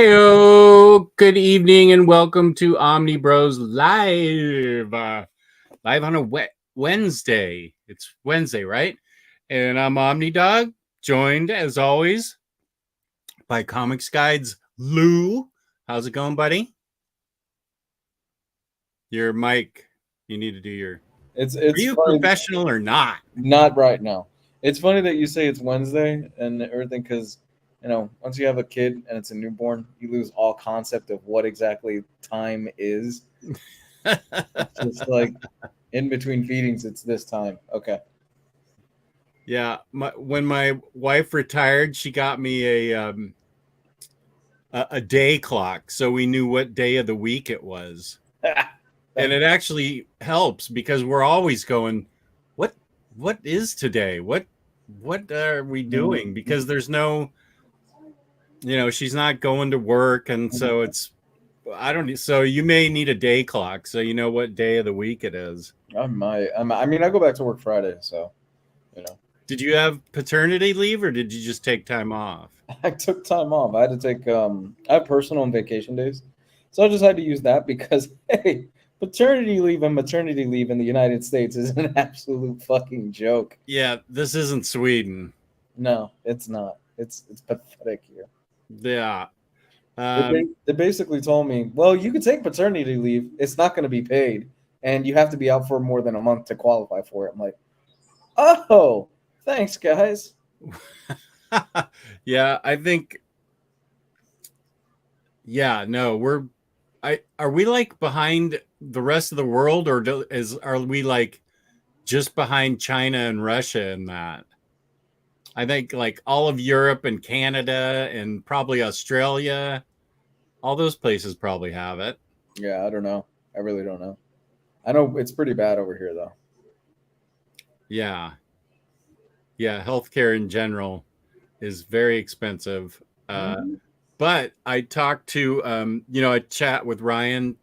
Heyo, good evening and welcome to Omnibros Live. Live on a Wednesday. It's Wednesday, right? And I'm OmniDog, joined as always by Comics Guides Lou. How's it going, buddy? Your mic, you need to do your. It's Are you funny, professional or not? not right now. It's funny that you say it's Wednesday and everything because once you have a kid and it's a newborn, you lose all concept of what exactly time is. It's just like in between feedings, it's this time. Okay. Yeah, when my wife retired, she got me a day clock, so we knew what day of the week it was. And it actually helps because we're always going, what is today? What are we doing? Because there's no, she's not going to work, and so it's I don't. So you may need a day clock so you know what day of the week it is. I might. I mean, I go back to work Friday, so you know. Did you have paternity leave or did you just take time off? I took time off. I had to take. I have personal and vacation days, so I just had to use that because hey, paternity leave and maternity leave in the United States is an absolute fucking joke. Yeah, this isn't Sweden. No, it's not. It's pathetic here. Yeah. They basically told me, well, you can take paternity leave. It's not going to be paid, and you have to be out for more than a month to qualify for it. I'm like, oh, thanks, guys. Yeah, I think. Yeah, no, are we like behind the rest of the world, or are we like just behind China and Russia in that? I think like all of Europe and Canada and probably Australia, all those places probably have it. Yeah, I don't know. I really don't know. I know it's pretty bad over here, though. Yeah. Yeah, healthcare in general is very expensive. But I talk to, I chat with Ryan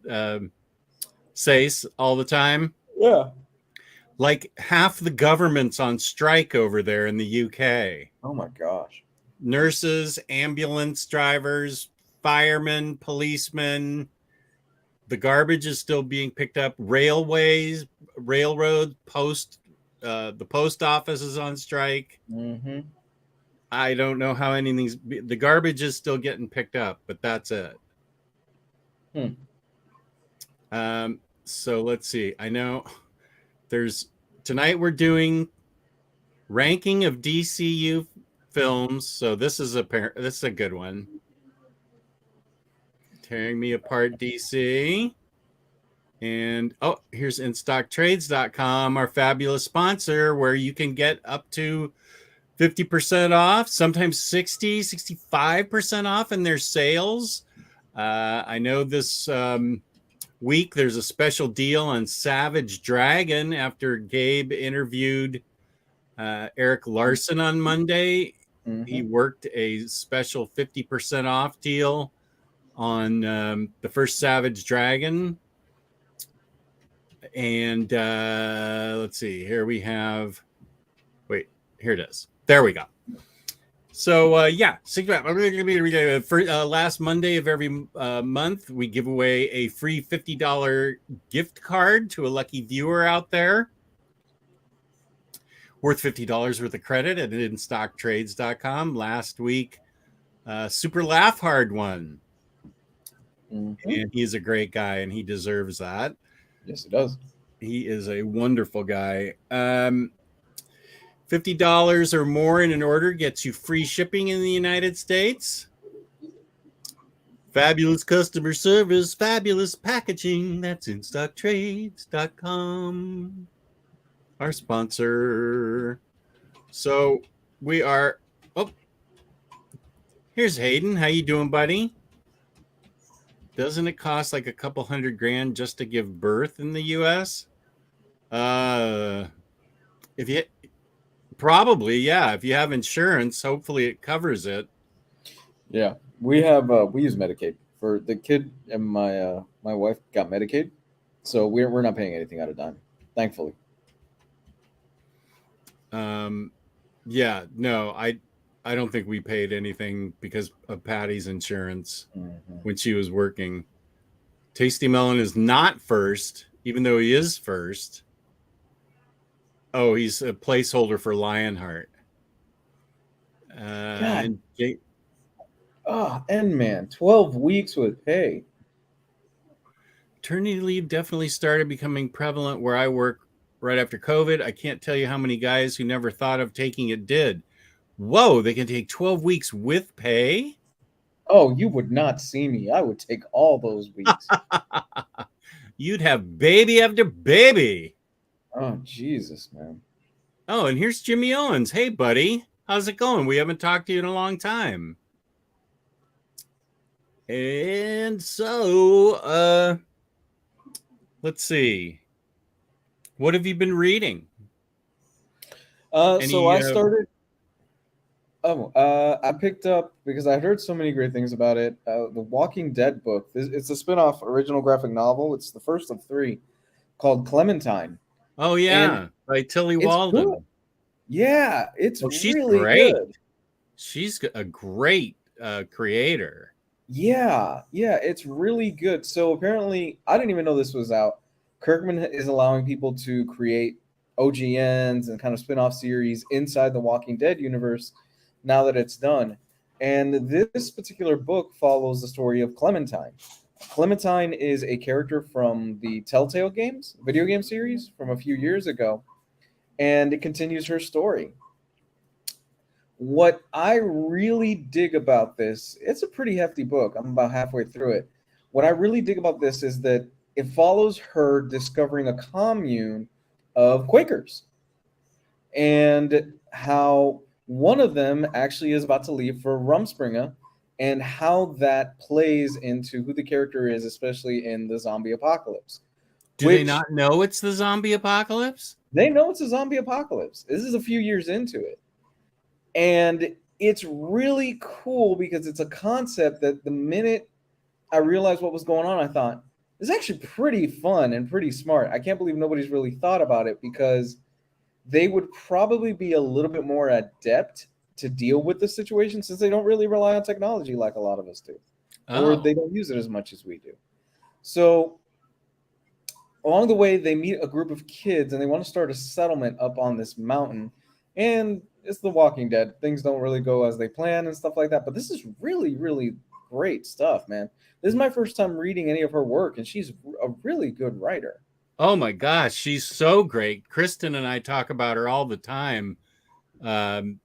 Sace all the time. Yeah. Like half the government's on strike over there in the UK. Oh my gosh. Nurses, ambulance drivers, firemen, policemen. The garbage is still being picked up. Railways, railroad, the post office is on strike. Mm-hmm. I don't know how anything's. The garbage is still getting picked up, but that's it. So let's see. I know tonight we're doing ranking of DCU films. So this is a good one. Tearing Me Apart DC. And here's InStockTrades.com, our fabulous sponsor, where you can get up to 50% off, sometimes 60, 65% off in their sales. I know this week there's a special deal on Savage Dragon after Gabe interviewed Eric Larson on Monday. Mm-hmm. He worked a special 50% off deal on the first Savage Dragon. And let's see, here we have, here it is. There we go. So, last Monday of every month, we give away a free $50 gift card to a lucky viewer out there. Worth $50 worth of credit at InStockTrades.com. Last week, Super Laugh Hard won. Mm-hmm. And he's a great guy, and he deserves that. Yes, he does. He is a wonderful guy. $50 or more in an order gets you free shipping in the United States. Fabulous customer service, fabulous packaging. That's InStockTrades.com. Our sponsor. So we are. Oh, here's Hayden. How you doing, buddy? Doesn't it cost like a couple $100,000 just to give birth in the U.S.? If you probably, yeah. If you have insurance, hopefully it covers it. Yeah, we use Medicaid for the kid, and my wife got Medicaid, so we're not paying anything out of dime, thankfully. Yeah, no, I don't think we paid anything because of Patty's insurance Mhm. when she was working. Tasty Melon is not first, even though he is first. Oh, he's a placeholder for Lionheart. God, And man, 12 weeks with pay. maternity leave definitely started becoming prevalent where I work right after COVID. I can't tell you how many guys who never thought of taking it did. Whoa, they can take 12 weeks with pay? Oh, you would not see me. I would take all those weeks. You'd have baby after baby. Oh, Jesus, man. Oh, and here's Jimmy Owens. Hey, buddy. How's it going? We haven't talked to you in a long time. And so, let's see. What have you been reading? So Any I started. I picked up because I heard so many great things about it. The Walking Dead book. It's a spin-off original graphic novel. It's the first of three, called Clementine, Oh and yeah, by Tilly it's good. Walden. Yeah, it's Oh, she's really great. good. She's a great creator. Yeah, it's really good. So apparently, I didn't even know this was out. Kirkman is allowing people to create OGNs and kind of spin-off series inside the Walking Dead universe now that it's done. And this particular book follows the story of Clementine. Clementine is a character from the Telltale games, video game series from a few years ago, and it continues her story. What I really dig about this, it's a pretty hefty book. I'm about halfway through it. What I really dig about this is that it follows her discovering a commune of Quakers and how one of them actually is about to leave for Rumspringa and how that plays into who the character is, especially in the zombie apocalypse. Do they Which not know it's the zombie apocalypse? they know it's a zombie apocalypse. This is a few years into it. And it's really cool because it's a concept that the minute I realized what was going on, I thought, it's actually pretty fun and pretty smart. I can't believe nobody's really thought about it because they would probably be a little bit more adept to deal with the situation since they don't really rely on technology like a lot of us do, or Oh, they don't use it as much as we do. So along the way, they meet a group of kids and they want to start a settlement up on this mountain. And it's The Walking Dead. Things don't really go as they plan and stuff like that. But this is really, really great stuff, man. This is my first time reading any of her work, and she's a really good writer. oh my gosh, she's so great. Kristen and I talk about her all the time. Um,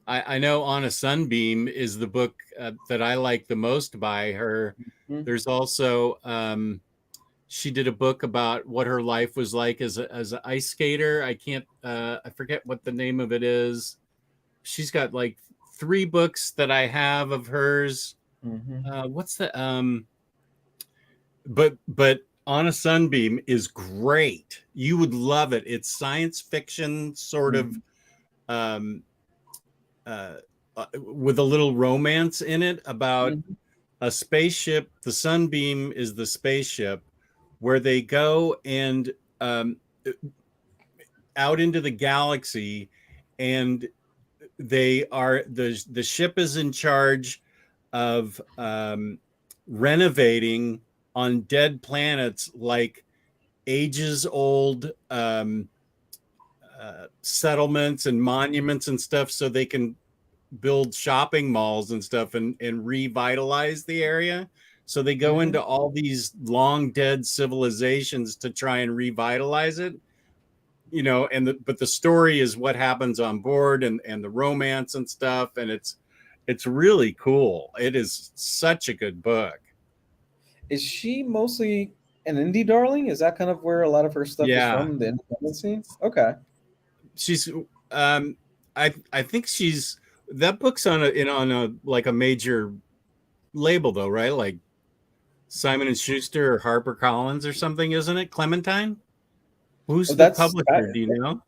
I know On a Sunbeam is the book that I like the most by her. Mhm. There's also she did a book about what her life was like as an ice skater. I forget what the name of it is. She's got like 3 books that I have of hers. Mhm. What's the but On a Sunbeam is great. You would love it. It's science fiction sort of Mhm. um with a little romance in it about Mhm. a spaceship. The Sunbeam is the spaceship where they go and um, out into the galaxy, and the ship is in charge of renovating on dead planets like ages old settlements and monuments and stuff so they can build shopping malls and stuff and revitalize the area. So they go Mhm. into all these long dead civilizations to try and revitalize it, but the story is what happens on board and the romance and stuff, and it's really cool. It is such a good book. Is she mostly an indie darling? Is that kind of where a lot of her stuff is Yeah, from, the independent scene? Okay. she's I think she's that book's on a like a major label though, right? Like Simon and Schuster or Harper Collins or something, isn't it? Clementine? Oh, Who's the publisher? Do you know?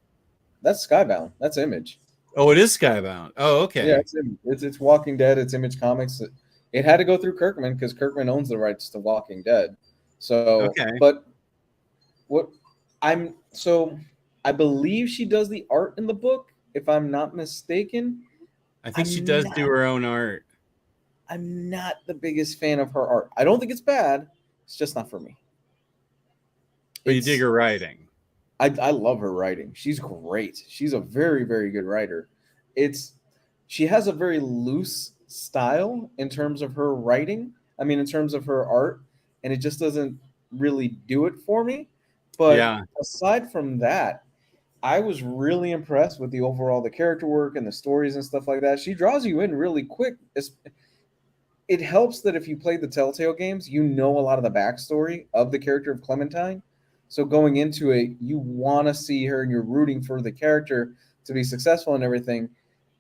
that's Skybound. That's Image. Oh, it is Skybound. Oh, Yeah, okay. it's Walking Dead. It's Image Comics. It had to go through Kirkman because Kirkman owns the rights to Walking Dead. So, Okay. but what I'm so I believe she does the art in the book, if I'm not mistaken. I think she does do her own art. I'm not the biggest fan of her art. I don't think it's bad. It's just not for me. But you dig her writing. I love her writing. She's great. She's a very, very good writer. She has a very loose style in terms of her writing. I mean, in terms of her art, and it just doesn't really do it for me. But Yeah. aside from that, I was really impressed with the character work and the stories and stuff like that. She draws you in really quick. It helps that if you play the Telltale games, you know a lot of the backstory of the character of Clementine. So going into it, you want to see her and you're rooting for the character to be successful and everything.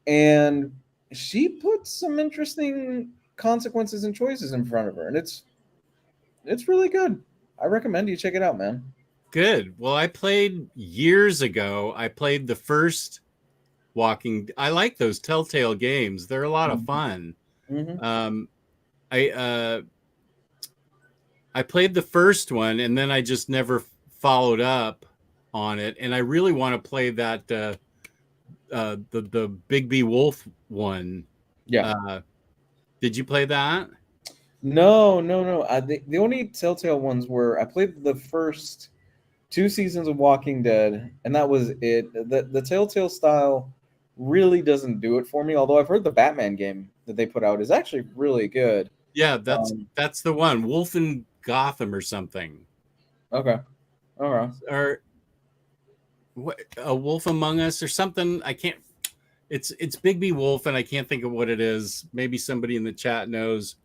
And she puts some interesting consequences and choices in front of her, and it's really good. I recommend you check it out, man. Good. Well, I played years ago. I played the first I like those Telltale games. They're a lot of fun. Mm-hmm. I played the first one and then I just never followed up on it. And I really want to play that the Big B Wolf one. Yeah. Did you play that? No. The only Telltale ones were I played the first 2 seasons of Walking Dead, and that was it. The Telltale style really doesn't do it for me. Although I've heard the Batman game that they put out is actually really good. Yeah, that's the one. Wolf in Gotham or something. Okay. All right. Or what, a Wolf Among Us or something. I can't. It's Big B Wolf, and I can't think of what it is. Maybe somebody in the chat knows.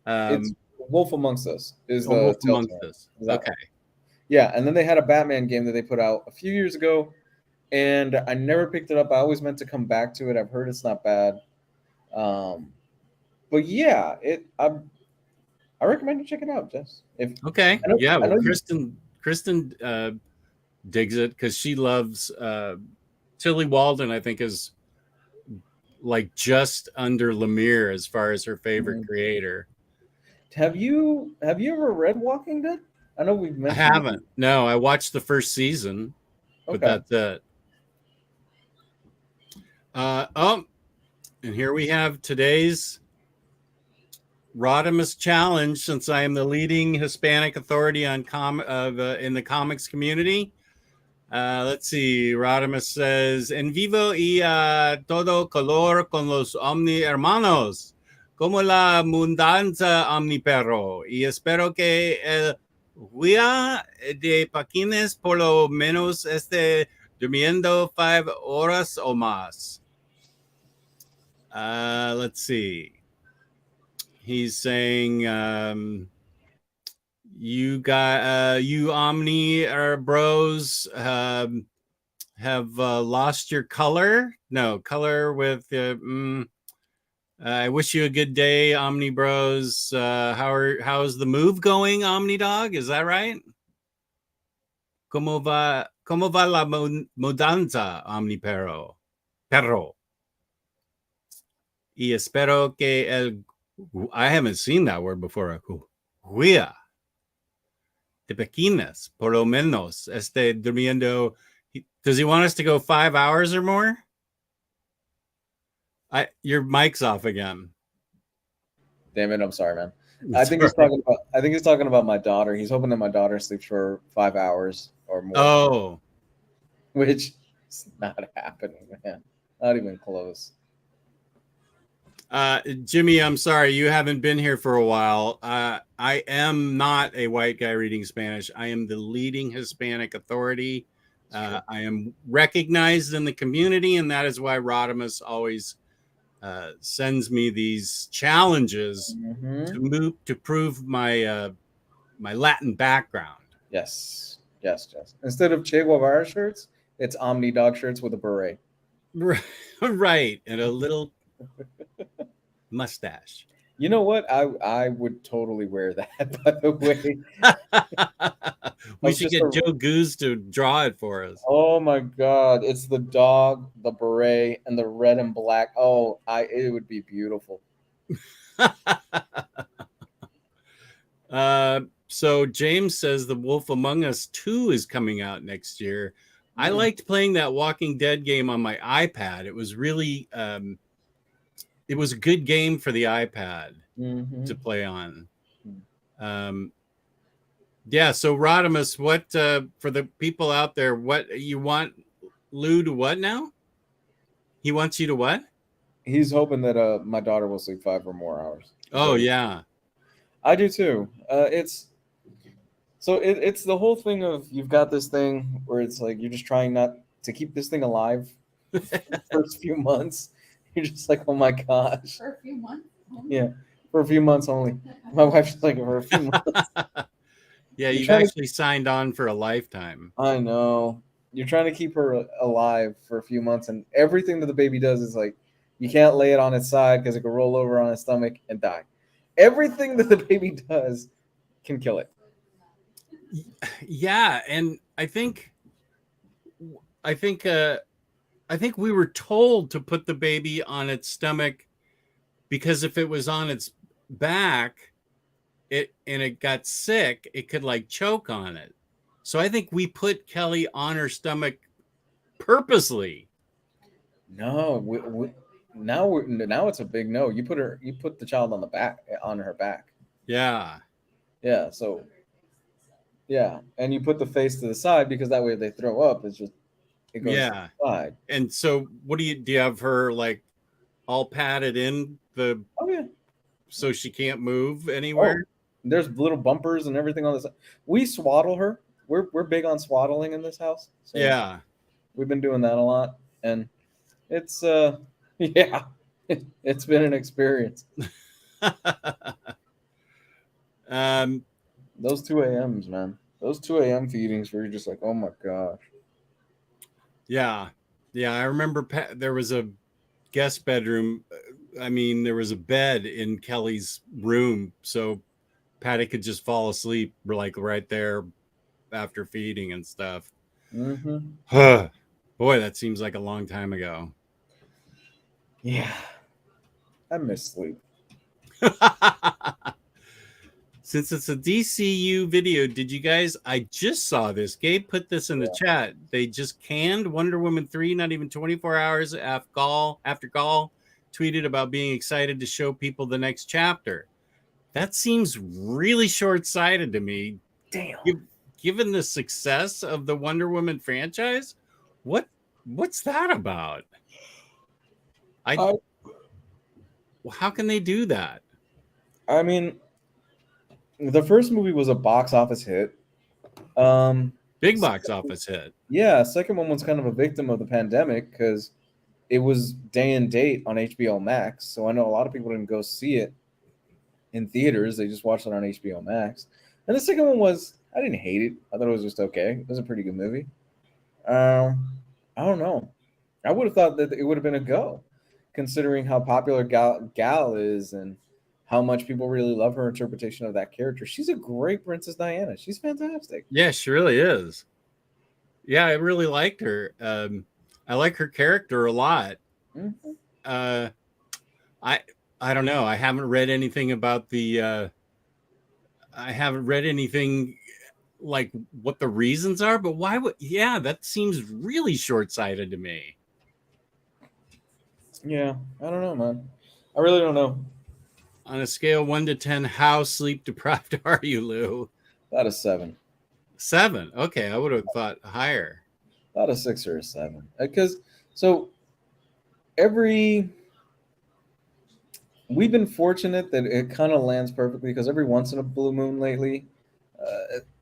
It's Wolf Amongst Us is the Wolf Telltale. Amongst Us. Okay. Yeah, and then they had a Batman game that they put out a few years ago, and I never picked it up. I always meant to come back to it. I've heard it's not bad. But yeah, I recommend you check it out, Jess. Okay. Well, Kristen digs it because she loves Tilly Walden. I think is like just under Lemire as far as her favorite creator. Have you ever read Walking Dead? I know we've mentioned. I haven't. No, I watched the first season, but that's it. And here we have today's Rodimus challenge. Since I am the leading Hispanic authority on in the comics community, let's see. Rodimus says, "En vivo y a todo color con los Omni hermanos, como la mudanza Omniperro, y espero que el día de Paquines por lo menos esté durmiendo 5 horas o más." Let's see. He's saying, you Omnibros have lost your color. No, color with I wish you a good day, Omnibros. How's the move going, Omnidog? Is that right? Como va la mudanza, Omnipero? Perro. Y espero que I haven't seen that word before. Huia de pequeñas, por lo menos, esté durmiendo. Does he want us to go 5 hours or more? Your mic's off again. Damn it! I'm sorry, man. I think he's talking about my daughter. He's hoping that my daughter sleeps for 5 hours or more. Oh, which is not happening, man. Not even close. Jimmy, I'm sorry you haven't been here for a while. I am not a white guy reading Spanish. I am the leading Hispanic authority. I am recognized in the community, and that is why Rodimus always sends me these challenges to prove my my Latin background. Yes. Instead of Che Guevara shirts, it's Omni Dog shirts with a beret. Right, and a little mustache. You know what? I would totally wear that, by the way. We should get Joe Goose to draw it for us. Oh my God. It's the dog, the beret, and the red and black. Oh, it would be beautiful. So James says the Wolf Among Us 2 is coming out next year. I liked playing that Walking Dead game on my iPad. It was really it was a good game for the iPad Mm-hmm. to play on. Yeah. So Rodimus, what for the people out there? What you want Lou to what now? He wants you to what? He's hoping that my daughter will sleep 5 or more hours. Oh yeah. I do too. It's the whole thing of you've got this thing where it's like you're just trying not to keep this thing alive for the first few months. You're just like, oh my gosh. For a few months? Yeah, for a few months only. My wife's like, for a few months. Yeah, You're you've trying to- actually signed on for a lifetime. I know. You're trying to keep her alive for a few months, and everything that the baby does is like, you can't lay it on its side because it can roll over on its stomach and die. Everything that the baby does can kill it. Yeah, and I think we were told to put the baby on its stomach because if it was on its back, it got sick, it could like choke on it. So I think we put Kelly on her stomach purposely. No, now it's a big no. You put the child on her back. Yeah. Yeah, so yeah, and you put the face to the side because that way if they throw up, it goes to the side. And so what do you have her like all padded in the Oh yeah. so she can't move anywhere? Oh, there's little bumpers and everything on the side. We swaddle her. We're big on swaddling in this house. So Yeah. we've been doing that a lot, and it's yeah, it's been an experience. Those 2 a.m.s, man. Those 2 a.m. feedings where you're just like, oh my gosh. Yeah. I remember there was a guest bedroom. I mean, there was a bed in Kelly's room, so Patty could just fall asleep like right there after feeding and stuff. Mm-hmm. Boy, that seems like a long time ago. Yeah, I miss sleep. Since it's a DCU video, did you guys? I just saw this. Gabe put this in the chat. They just canned Wonder Woman 3, not even 24 hours after Gall tweeted about being excited to show people the next chapter. That seems really short-sighted to me. Damn. Given the success of the Wonder Woman franchise, what's that about? How can they do that? I mean, the first movie was a box office hit. Big box office hit. Yeah, second one was kind of a victim of the pandemic because it was day and date on HBO Max. So I know a lot of people didn't go see it in theaters. They just watched it on HBO Max. And the second one was, I didn't hate it. I thought it was just okay. It was a pretty good movie. I don't know. I would have thought that it would have been a go, considering how popular Gal is and how much people really love her interpretation of that character. She's a great Princess Diana. She's fantastic. Yeah, she really is. Yeah, I really liked her. I like her character a lot. Mm-hmm. I don't know. I haven't read anything about I haven't read anything like what the reasons are, but why would? Yeah, that seems really short-sighted to me. Yeah, I don't know, man. I really don't know. On a scale 1 to 10, how sleep deprived are you, Lou? About a 7. 7. Okay, I would have thought higher. About a 6 or a 7. Because we've been fortunate that it kind of lands perfectly because every once in a blue moon lately,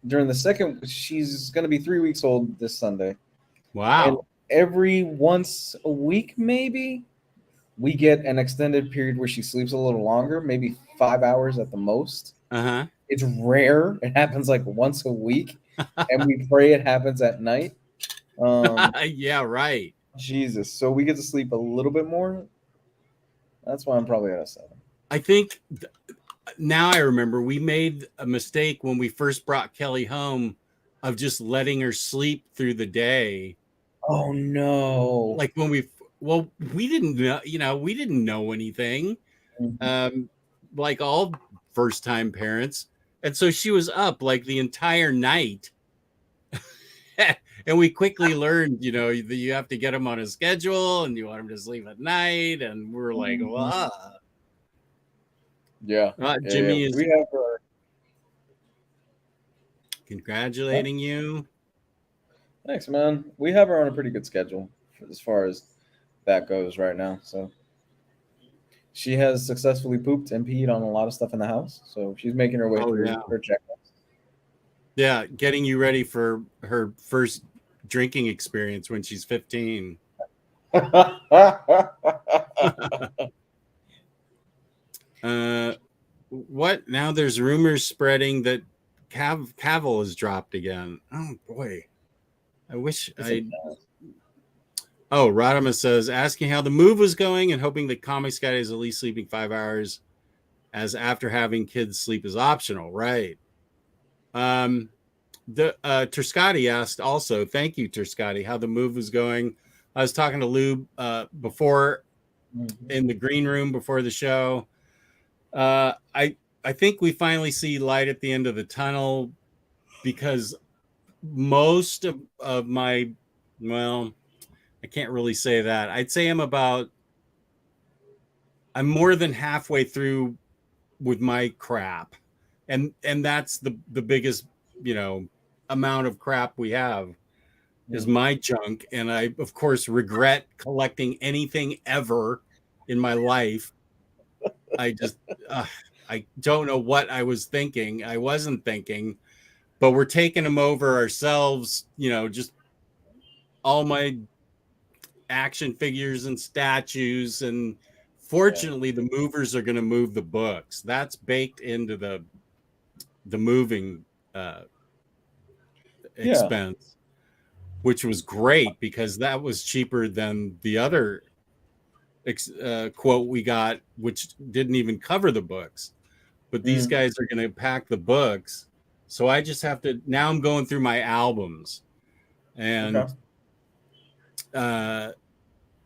during the second, she's going to be 3 weeks old this Sunday. Wow. And every once a week, maybe, we get an extended period where she sleeps a little longer, maybe 5 hours at the most. Uh-huh. It's rare. It happens like once a week, and we pray it happens at night. Yeah, right. Jesus. So we get to sleep a little bit more. That's why I'm probably at a 7. I think now I remember we made a mistake when we first brought Kelly home of just letting her sleep through the day. Oh no. Like when we didn't know, we didn't know anything. Mm-hmm. Like all first-time parents. And so she was up like the entire night. and we quickly learned, that you have to get him on a schedule, and you want him to sleep at night, and we're like, wow. Yeah. Jimmy is we have our... congratulating you. Thanks, man. We have her on a pretty good schedule as far as that goes right now. So she has successfully pooped and peed on a lot of stuff in the house. So she's making her way through her checklist. Yeah, getting you ready for her first drinking experience when she's 15. What? Now there's rumors spreading that Cavill has dropped again. Oh boy, I wish I. Oh, Rodimus says asking how the move was going and hoping that Comics Guy is at least sleeping 5 hours, as after having kids sleep is optional, right? The Terscotti asked also, thank you, Terscotti, how the move was going. I was talking to Lou before in the green room before the show. I think we finally see light at the end of the tunnel, because most of my, well, I can't really say that. I'd say I'm more than halfway through with my crap. And that's the biggest, amount of crap we have is my junk. And I, of course, regret collecting anything ever in my life. I just, I don't know what I was thinking. I wasn't thinking, but we're taking them over ourselves, just all my action figures and statues. And fortunately, the movers are going to move the books. That's baked into the moving expense, which was great because that was cheaper than the other quote we got, which didn't even cover the books. But these guys are going to pack the books. So I just have to, now I'm going through my albums. And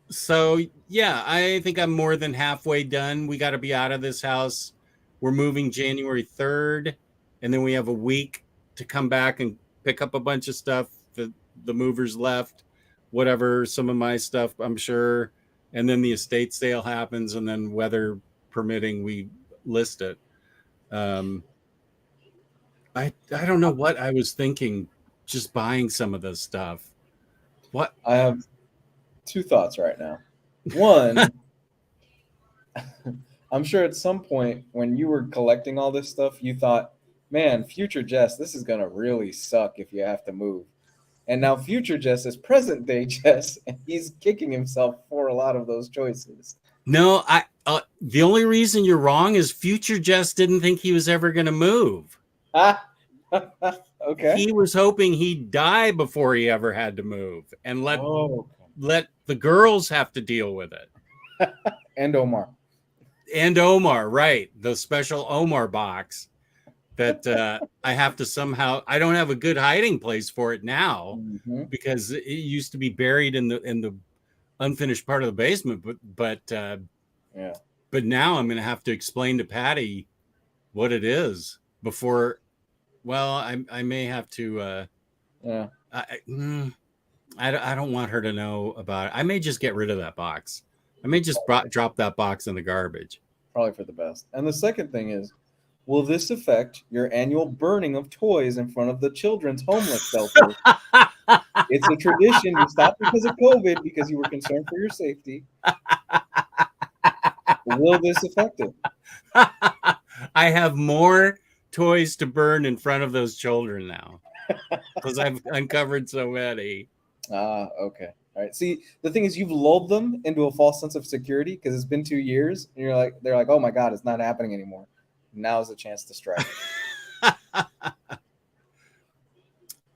so, yeah, I think I'm more than halfway done. We got to be out of this house. We're moving January 3rd. And then we have a week to come back and pick up a bunch of stuff that the movers left, whatever, some of my stuff, I'm sure. And then the estate sale happens. And then weather permitting, we list it. I don't know what I was thinking just buying some of this stuff. What? I have two thoughts right now. One, I'm sure at some point when you were collecting all this stuff, you thought, man, future Jess, this is going to really suck if you have to move. And now future Jess is present day Jess, and he's kicking himself for a lot of those choices. No, the only reason you're wrong is future Jess didn't think he was ever going to move. Okay. He was hoping he'd die before he ever had to move and let the girls have to deal with it. And Omar. And Omar, right. The special Omar box that I have to somehow, I don't have a good hiding place for it now because it used to be buried in the unfinished part of the basement. But now I'm going to have to explain to Patty what it is before. Well, I may have to. I don't want her to know about it. I may just get rid of that box. I may just drop that box in the garbage. Probably for the best. And the second thing is, will this affect your annual burning of toys in front of the children's homeless shelter? It's a tradition. You stopped because of COVID because you were concerned for your safety. Will this affect it? I have more toys to burn in front of those children now because I've uncovered so many. Okay. All right. See, the thing is, you've lulled them into a false sense of security because it's been 2 years, and they're like, oh my God, it's not happening anymore. Now is the chance to strike.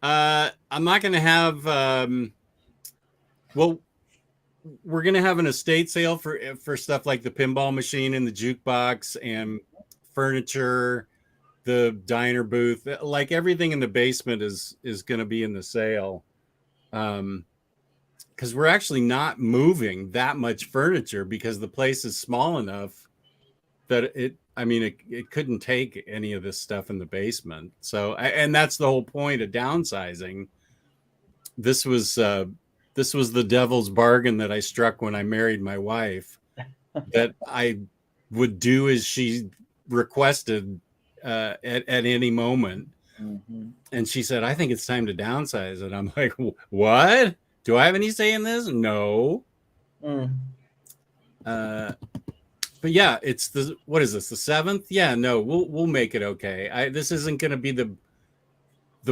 I'm not going to have. Well, we're going to have an estate sale for stuff like the pinball machine and the jukebox and furniture, the diner booth, like everything in the basement is going to be in the sale. Because we're actually not moving that much furniture because the place is small enough that it couldn't take any of this stuff in the basement. So, and that's the whole point of downsizing. this was the devil's bargain that I struck when I married my wife, that I would do as she requested at any moment. Mm-hmm. And she said, I think it's time to downsize. And I'm like, what? Do I have any say in this? No. Mm. But yeah, it's what is this, the 7th? Yeah, no, we'll make it okay. This isn't going to be the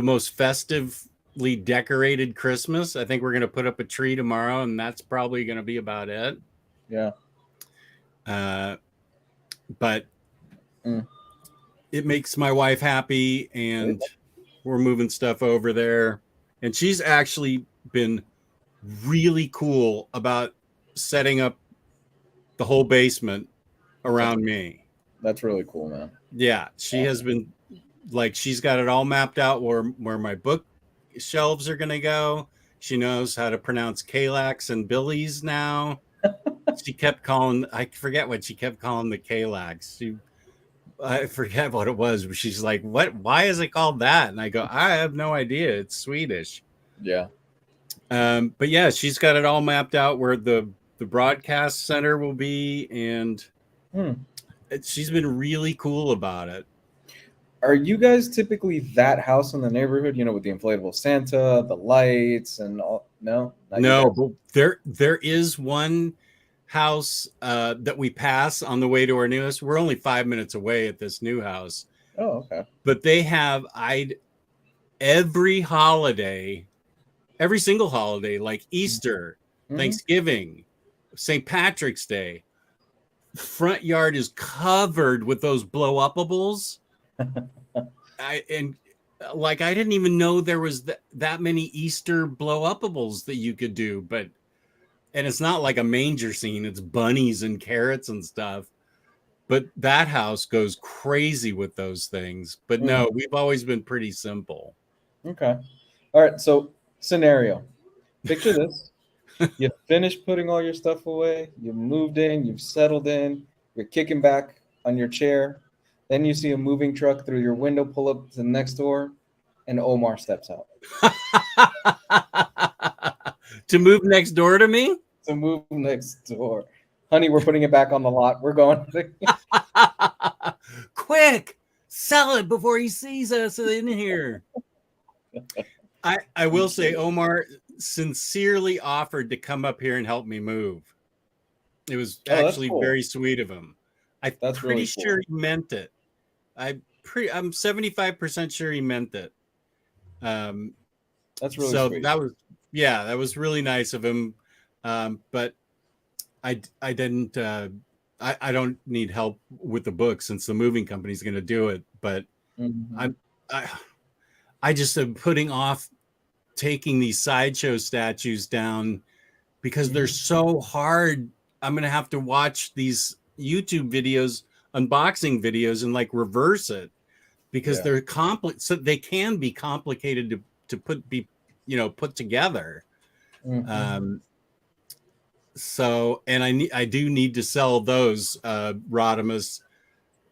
most festively decorated Christmas. I think we're going to put up a tree tomorrow, and that's probably going to be about it. Yeah. But it makes my wife happy, and we're moving stuff over there. And she's actually been really cool about setting up the whole basement around me. That's really cool, man. Yeah, she has been, like, she's got it all mapped out where my book shelves are going to go. She knows how to pronounce Kalax and Billy's now. She kept calling, I forget what she kept calling the Kalax. I forget what it was, but she's like, what? Why is it called that? And I go, I have no idea. It's Swedish. Yeah. But yeah, she's got it all mapped out where the broadcast center will be, and she's been really cool about it. Are you guys typically that house in the neighborhood, with the inflatable Santa, the lights, and all? No, but there is one house that we pass on the way to our newest. We're only 5 minutes away at this new house. Oh, okay. But they have every single holiday, like Easter, Thanksgiving, St. Patrick's Day, front yard is covered with those blow-upables. I didn't even know there was that many Easter blow-upables that you could do, and it's not like a manger scene, it's bunnies and carrots and stuff. But that house goes crazy with those things. But no, we've always been pretty simple. Okay. All right, so scenario. Picture this. You finished putting all your stuff away, you've moved in, you've settled in, you're kicking back on your chair. Then you see a moving truck through your window pull up to the next door, and Omar steps out. To move next door to me? To move next door. Honey, we're putting it back on the lot. We're going. Quick, sell it before he sees us in here. I will say Omar sincerely offered to come up here and help me move. It was actually cool. Very sweet of him. I'm pretty really cool. Sure he meant it. I'm 75% sure he meant it. That's really so sweet. that was really nice of him. But I didn't. I don't need help with the book since the moving company is going to do it. But I just am putting off taking these sideshow statues down because they're so hard. I'm going to have to watch these YouTube videos, unboxing videos, and like reverse it because they're so they can be complicated to put together. So, and I do need to sell those Rodimus.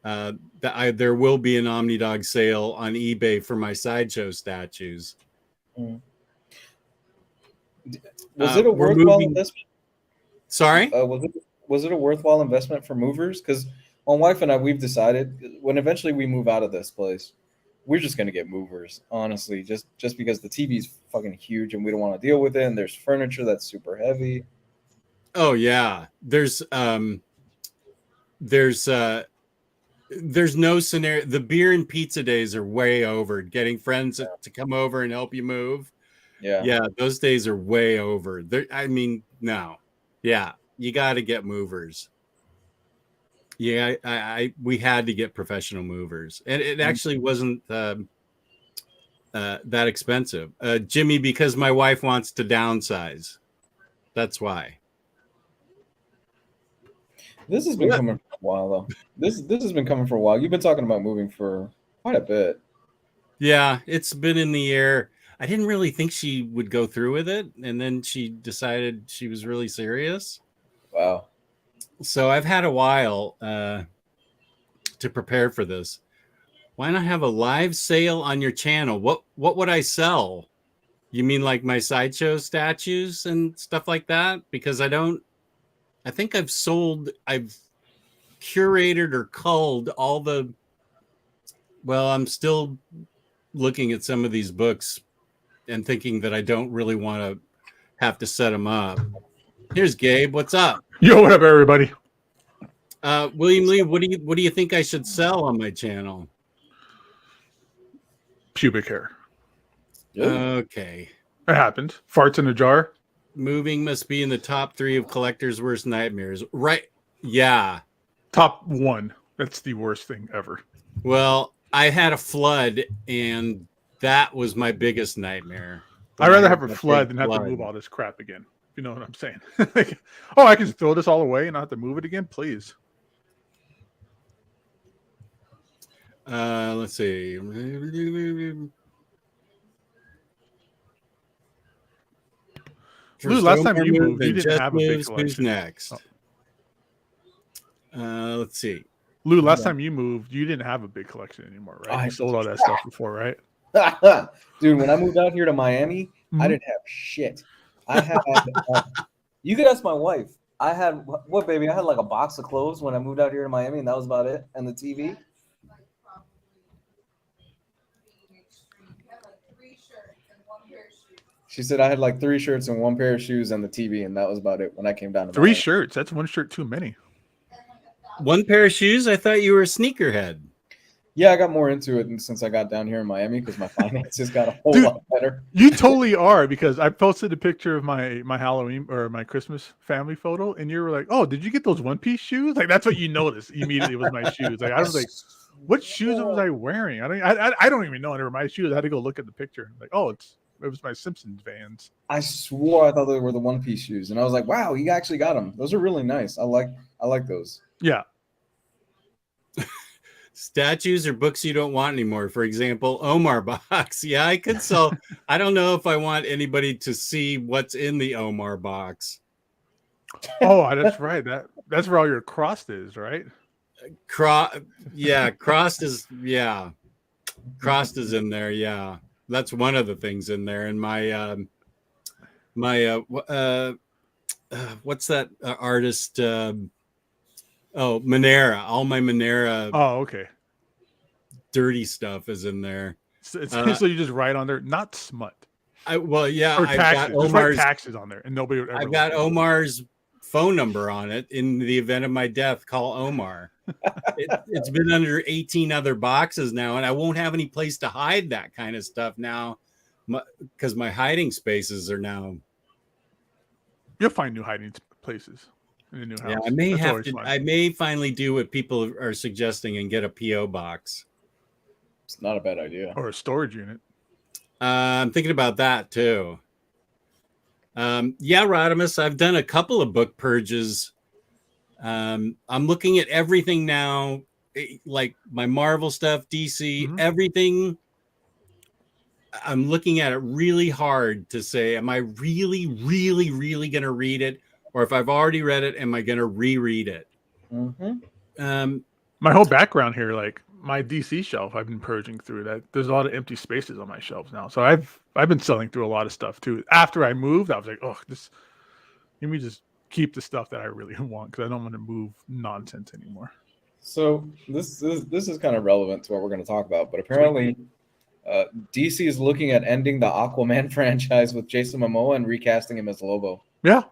There will be an OmniDog sale on eBay for my sideshow statues. Was it a worthwhile investment? Sorry? Was it a worthwhile investment for movers? Because my wife and I, we've decided when eventually we move out of this place, we're just going to get movers, honestly, just because the TV is fucking huge and we don't want to deal with it. And there's furniture that's super heavy. Oh yeah. There's no scenario. The beer and pizza days are way over. Getting friends to come over and help you move. Yeah. Those days are way over. No. Yeah. You got to get movers. Yeah. We had to get professional movers, and it actually wasn't that expensive. Jimmy, because my wife wants to downsize. That's why. This has been coming for a while, though. This has been coming for a while. You've been talking about moving for quite a bit. Yeah, it's been in the air. I didn't really think she would go through with it, and then she decided she was really serious. Wow. So I've had a while to prepare for this. Why not have a live sale on your channel? What would I sell? You mean like my sideshow statues and stuff like that? Because I think I've curated or culled all the. Well, I'm still looking at some of these books and thinking that I don't really want to have to set them up. Here's Gabe. What's up? Yo, what up, everybody? William Lee, what do you think I should sell on my channel? Pubic hair. Okay. It happened. Farts in a jar. Moving must be in the top 3 of collectors' worst nightmares. Right. Yeah. Top 1. That's the worst thing ever. Well, I had a flood, and that was my biggest nightmare. I'd rather have a flood than have to move all this crap again. If you know what I'm saying. Like, oh, I can throw this all away and not have to move it again? Please. Let's see. Lou, last time you moved, you didn't have a big Who's collection. next? Let's see. Lou, last time you moved, you didn't have a big collection anymore, right? You sold all that stuff before, right? Dude, when I moved out here to Miami, I didn't have shit. I had you could ask my wife. I had what, baby? I had like a box of clothes when I moved out here to Miami, and that was about it. And the TV. She said I had like 3 shirts and 1 pair of shoes and the TV, and that was about it when I came down to 3 Miami. shirts. That's 1 shirt too many. 1 pair of shoes? I thought you were a sneakerhead. Yeah, I got more into it since I got down here in Miami because my finances got a whole lot better. You totally are, because I posted a picture of my Halloween or my Christmas family photo, and you were like, "Oh, did you get those one-piece shoes?" Like that's what you noticed immediately was my shoes. Like I was like, "What shoes was I wearing?" I don't even know. They were my shoes. I had to go look at the picture. Like, oh, it was my Simpsons Vans. I swore I thought they were the one-piece shoes, and I was like, "Wow, you actually got them. Those are really nice. I like those." Yeah. Statues or books you don't want anymore. For example, Omar box. Yeah, I could sell. I don't know if I want anybody to see what's in the Omar box. Oh, that's right. That's where all your crossed is, right? Crossed is crossed is in there. Yeah, that's one of the things in there. And what's that artist? Monera. All my Monera. Oh, okay. Dirty stuff is in there. So you just write on there, not smut. Or taxes. I've got Omar's taxes on there, and nobody would ever. I've got Omar's phone number on it. In the event of my death, call Omar. It's been under 18 other boxes now, and I won't have any place to hide that kind of stuff now, because my hiding spaces are now. You'll find new hiding places in the new house. Yeah, I may finally do what people are suggesting and get a PO box. It's not a bad idea. Or a storage unit. I'm thinking about that too. Rodimus, I've done a couple of book purges. I'm looking at everything now, like my Marvel stuff, DC, everything. I'm looking at it really hard to say, am I really, really, really going to read it? Or if I've already read it, am I going to reread it? My whole background here, like my DC shelf, I've been purging through that. There's a lot of empty spaces on my shelves now. So I've been selling through a lot of stuff too. After I moved, I was like, oh, let me just keep the stuff that I really want, because I don't want to move nonsense anymore. So this is kind of relevant to what we're going to talk about, but apparently DC is looking at ending the Aquaman franchise with Jason Momoa and recasting him as Lobo. Yeah.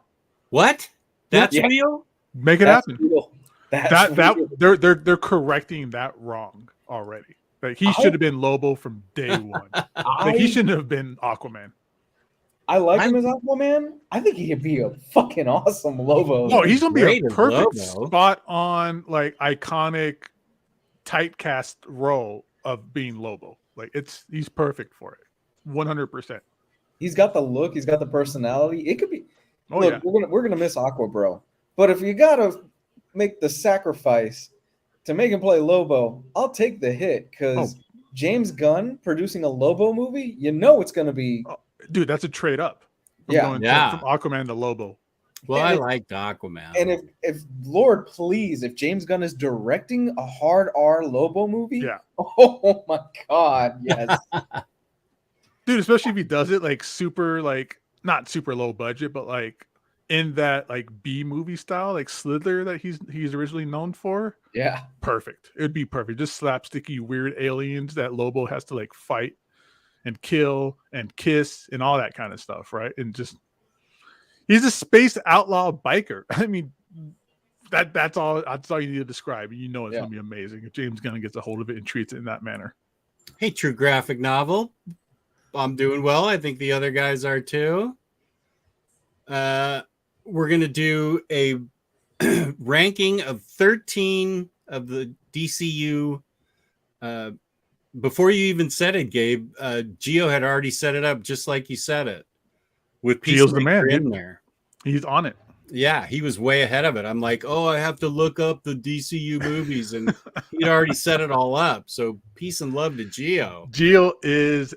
What? That's real? Make it happen. Real. They're correcting that wrong already. Like he should have been Lobo from day one. Like he shouldn't have been Aquaman. I like him as Aquaman. I think he could be a fucking awesome Lobo. No, he's gonna be a perfect spot on, like iconic typecast role of being Lobo. Like he's perfect for it. 100%. He's got the look, he's got the personality. It could be we're gonna miss Aqua Bro. But if you gotta make the sacrifice to make him play Lobo, I'll take the hit, because James Gunn producing a Lobo movie, it's gonna be dude, that's a trade up. From Aquaman to Lobo. Well, I liked Aquaman. And if Lord please, if James Gunn is directing a hard R Lobo movie, oh my God, yes. dude, especially if he does it like super, like not super low budget, but like in that like B movie style, like Slither that he's originally known for. Yeah. Perfect. It would be perfect. Just slapsticky, weird aliens that Lobo has to like fight and kill and kiss and all that kind of stuff, right? And just he's a space outlaw biker. I mean, that's all you need to describe. You know it's gonna be amazing if James Gunn gets a hold of it and treats it in that manner. Hey, true graphic novel. I'm doing well. I think the other guys are too. We're gonna do a ranking of 13 of the DCU. Before you even said it, Gabe, Geo had already set it up just like you said it. With Geo's the man, in dude. there. He's on it. Yeah, he was way ahead of it. I'm like, oh, I have to look up the DCU movies, and he'd already set it all up. So peace and love to Geo. Geo is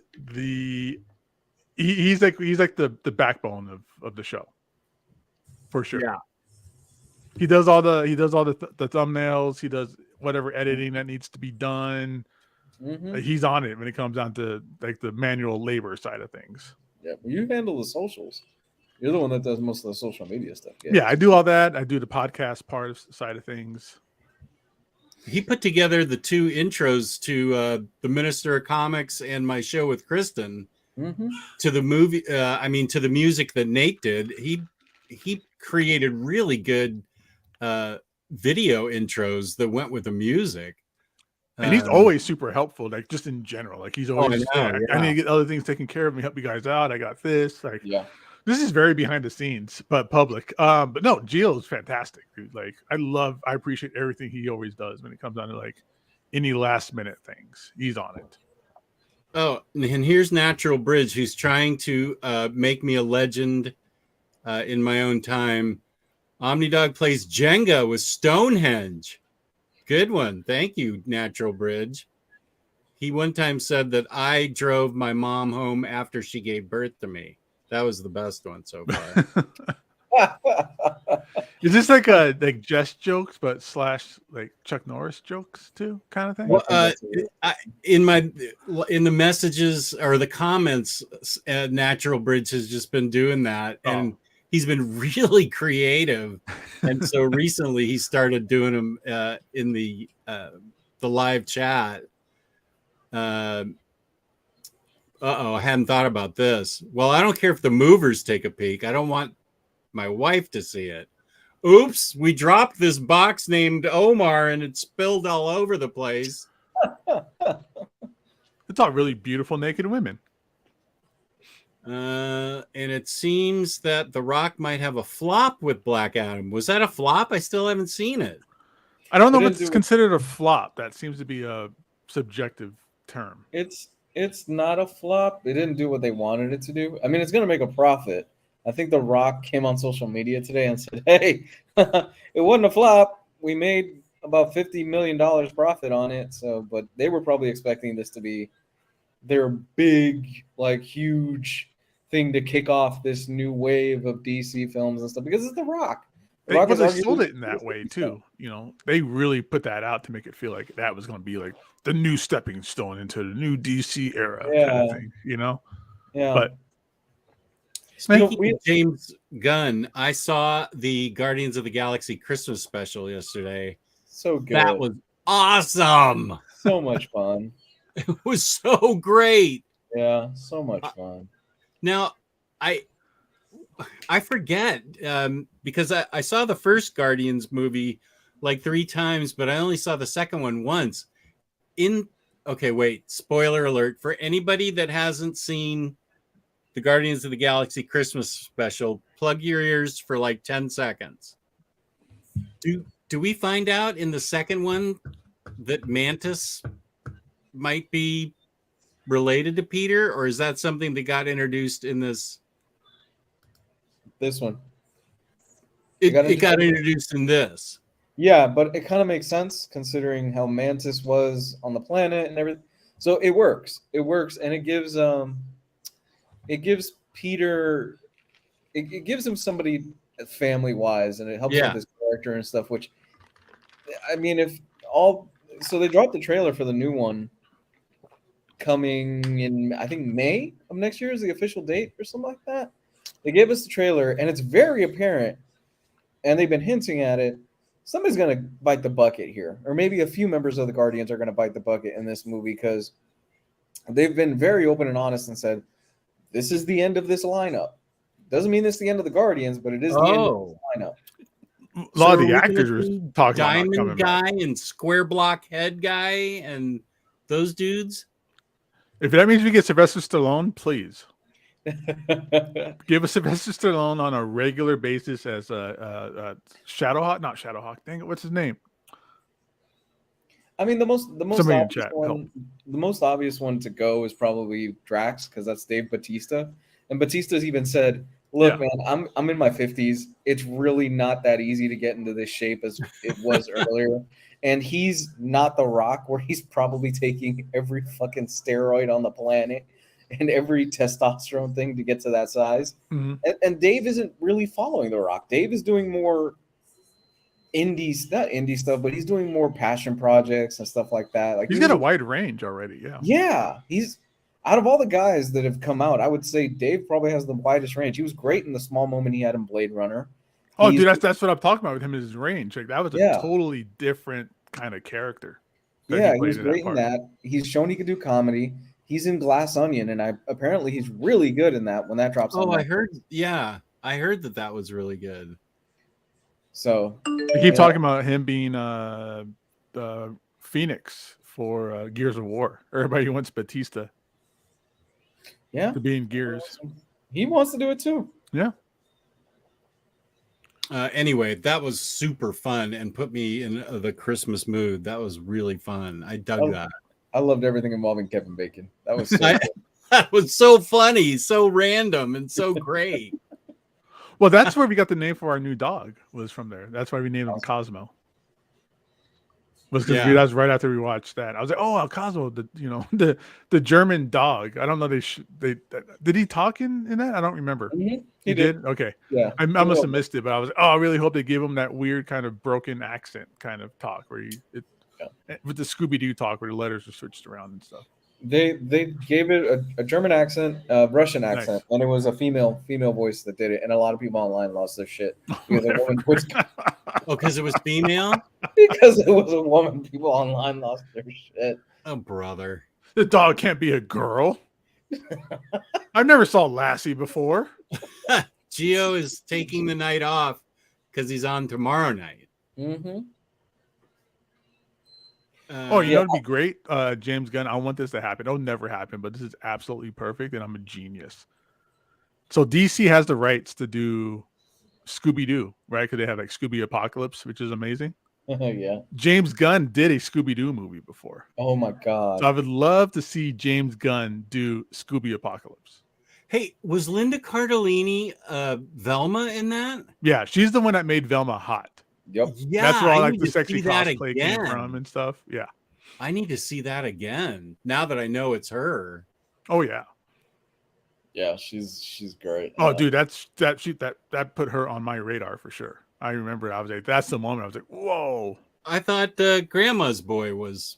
he's like the backbone of the show, for sure. Yeah, he does all the thumbnails. He does whatever editing that needs to be done. Mm-hmm. He's on it when it comes down to like the manual labor side of things. Yeah, you handle the socials. You're the one that does most of the social media stuff. Yeah, I do all that. I do the podcast side of things. He put together the 2 intros to the Minister of Comics and my show with Kristen to the movie. To the music that Nate did. He created really good video intros that went with the music. And he's always super helpful, like just in general. Like he's always, I need to get other things taken care of. Me, help you guys out. I got this. Like, this is very behind the scenes, but public. But no, Gio's fantastic, dude. Like, I appreciate everything he always does when it comes down to like any last minute things. He's on it. Oh, and here's Natural Bridge, who's trying to make me a legend in my own time. Omnidog plays Jenga with Stonehenge. Good one. Thank you, Natural Bridge. He one time said that I drove my mom home after she gave birth to me. That was the best one so far. Is this like jest jokes, but / like Chuck Norris jokes too, kind of thing? Well, in the messages or the comments, Natural Bridge has just been doing that, and he's been really creative. And so recently he started doing them in the live chat. I hadn't thought about this. Well, I don't care if the movers take a peek. I don't want my wife to see it. Oops, we dropped this box named Omar and it spilled all over the place. It's all really beautiful naked women. And it seems that The Rock might have a flop with Black Adam. Was that a flop? I still haven't seen it. I don't know if it's considered a flop. That seems to be a subjective term. It's not a flop. They didn't do what they wanted it to do. I mean, it's going to make a profit. I think The Rock came on social media today and said, hey, it wasn't a flop. We made about $50 million profit on it. So, but they were probably expecting this to be their big, like huge thing to kick off this new wave of DC films and stuff because it's The Rock. They sold it in that way too. You know, they really put that out to make it feel like that was going to be like the new stepping stone into the new DC era kind of thing, you know? Yeah. But speaking of James Gunn, I saw the Guardians of the Galaxy Christmas special yesterday. So good. That was awesome. So much fun. It was so great. Yeah, so much fun. Now, I forget because I saw the first Guardians movie like 3 times, but I only saw the second one once. Spoiler alert for anybody that hasn't seen the Guardians of the Galaxy Christmas special, plug your ears for like 10 seconds. Do we find out in the second one that Mantis might be related to Peter, or is that something that got introduced in this one? It got introduced in this. Yeah, but it kind of makes sense considering how Mantis was on the planet and everything. So it works. It works, and it gives Peter, it gives him somebody family wise, and it helps with his character and stuff. Which, I mean, so they dropped the trailer for the new one coming in, I think May of next year is the official date or something like that. They gave us the trailer, and it's very apparent, and they've been hinting at it. Somebody's going to bite the bucket here, or maybe a few members of the Guardians are going to bite the bucket in this movie because they've been very open and honest and said, this is the end of this lineup. Doesn't mean it's the end of the Guardians, but it is the end of this lineup. A lot of the actors were talking about not Diamond coming Guy back. and Square Block Head Guy and those dudes. If that means we get Sylvester Stallone, please give us Sylvester Stallone on a regular basis as a Shadowhawk, not Shadowhawk. Dang it, what's his name? I mean, the most Somebody in obvious chat, one, the most obvious one to go is probably Drax, because that's Dave Bautista, and Bautista's even said, "Look, man, I'm in my 50s. It's really not that easy to get into this shape as it was earlier." And he's not The Rock, where he's probably taking every fucking steroid on the planet and every testosterone thing to get to that size. Mm-hmm. And Dave isn't really following The Rock. Dave is doing more not indie stuff, but he's doing more passion projects and stuff like that. Like He's got a wide range already. Yeah. Yeah. He's out of all the guys that have come out, I would say Dave probably has the widest range. He was great in the small moment he had in Blade Runner. Oh, dude, that's what I'm talking about with him, his range. Like that was a totally different kind of character. Yeah, he was great in that. He's shown he could do comedy. He's in Glass Onion, and apparently he's really good in that when that drops on. Oh, I heard that was really good. So they keep talking about him being Phoenix for Gears of War. Everybody wants Batista. Yeah, to be in Gears. He wants to do it too. Yeah. Anyway, that was super fun and put me in the Christmas mood. That was really fun. I dug that. I loved everything involving Kevin Bacon. That was so that was so funny, so random, and so great. Well, that's where we got the name for our new dog, was from there. That's why we named him Cosmo. Was because that was right after we watched that. I was like, "Oh, Cosmo, the German dog." I don't know. They did he talk in that? I don't remember. Mm-hmm. He did. Okay. Yeah. I must have missed it, but I was like, "Oh, I really hope they give him that weird kind of broken accent kind of talk where with the Scooby-Doo talk where the letters are switched around and stuff." They gave it a German accent, Russian accent, and it was a female voice that did it, and a lot of people online lost their shit because because it was female. Because it was a woman, people online lost their shit. Oh, brother! The dog can't be a girl. I've never saw Lassie before. Gio is taking the night off because he's on tomorrow night. Mm-hmm. Know it'd be great, James Gunn. I want this to happen. It'll never happen, but this is absolutely perfect, and I'm a genius. So DC has the rights to do Scooby-Doo, right? Because they have like Scooby Apocalypse, which is amazing. Yeah. James Gunn did a Scooby-Doo movie before. Oh my god! So I would love to see James Gunn do Scooby Apocalypse. Hey, was Linda Cardellini Velma in that? Yeah, she's the one that made Velma hot. Yep. Yeah, that's where all I like the sexy cosplay came from and stuff. Yeah. I need to see that again now that I know it's her. Oh yeah. Yeah, she's great. Oh, dude, that put her on my radar for sure. I remember I was like, that's the moment I was like, whoa. I thought Grandma's Boy was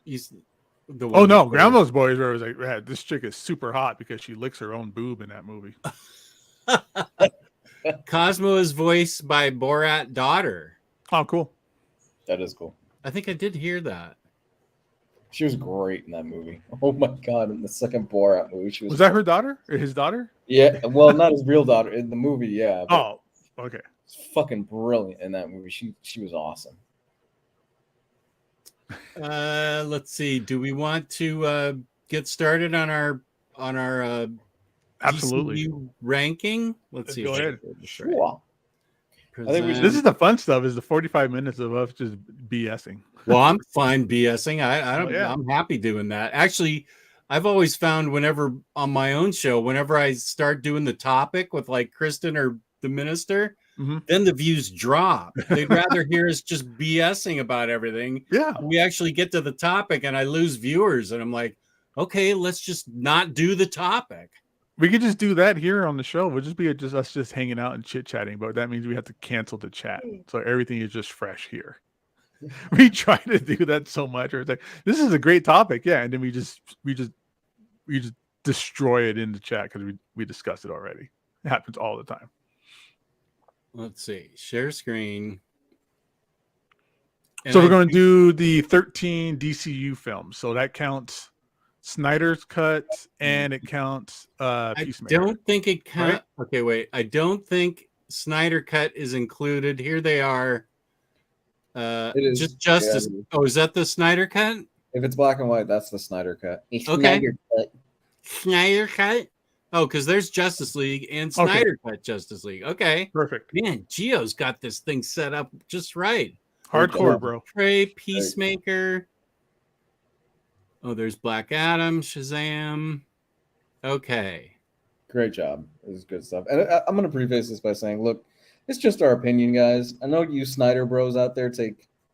the one. Oh no, Grandma's Boy is where I was like, yeah, this chick is super hot because she licks her own boob in that movie. Cosmo is voiced by Borat daughter. Oh, cool. That is cool. I think I did hear that. She was great in that movie. Oh my god! In the second Borat movie, was that her daughter or his daughter? Yeah, well, not his real daughter in the movie. Yeah. Oh, okay. Fucking brilliant in that movie. She was awesome. Let's see. Do we want to get started on our absolutely DCU ranking? Let's see. Go ahead. Sure. I think this is the fun stuff. Is the 45 minutes of us just BSing. Well, I'm fine BSing. I'm happy doing that. Actually, I've always found whenever on my own show, whenever I start doing the topic with like Kristen or the minister, then the views drop. They'd rather hear us just BSing about everything. Yeah. We actually get to the topic and I lose viewers. And I'm like, okay, let's just not do the topic. We could just do that here on the show. We'll just be us just hanging out and chit-chatting, but that means we have to cancel the chat. So everything is just fresh here. we try to do that so much. Or it's like, this is a great topic, yeah, and then we just destroy it in the chat because we discussed it already. It happens all the time. Let's see. Share screen. And So we're going to do the 13 DCU films. So that counts Snyder's cut and it counts Peacemaker. I don't think it counts. Right? Okay, wait. I don't think Snyder cut is included. Here they are. It is. Just Justice. Yeah, Oh, is that the Snyder cut? if it's black and white, that's the Snyder cut. Okay. Snyder cut. Oh, because there's Justice League and Snyder cut Justice League. Okay. Perfect. Man, Gio's got this thing set up just right. Hardcore, bro. Prey, Peacemaker. Oh, there's Black Adam, Shazam. Okay. Great job. It was good stuff. And I'm going to preface this by saying, look, it's just our opinion, guys. I know you Snyder bros out there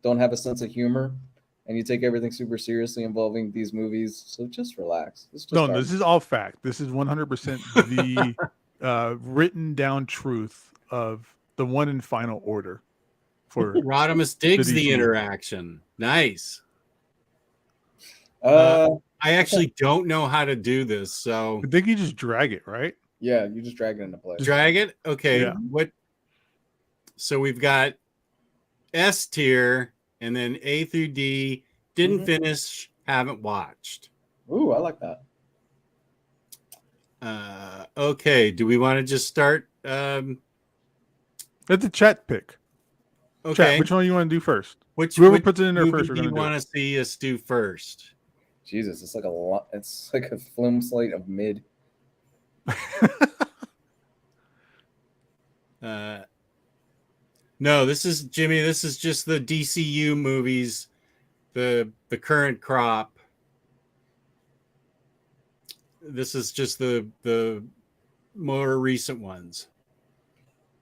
don't have a sense of humor, and you take everything super seriously involving these movies. So just relax. This is all fact. This is 100% the written down truth of the one and final order. For Rodimus digs the interaction. Nice. I actually don't know how to do this, so I think you just drag it, right? Yeah, you just drag it into place. Drag it? Okay. Yeah. So we've got S tier and then A through D. Didn't finish, haven't watched. Ooh, I like that. Okay. Do we want to just start? Let the chat pick. Okay. Chat, which one you want to do first? Whoever puts it in there first, we're do going you to want to see us do first? Jesus, it's like a lot. It's like a flim slate of mid. No, this is Jimmy. This is just the DCU movies, the current crop. This is just the more recent ones.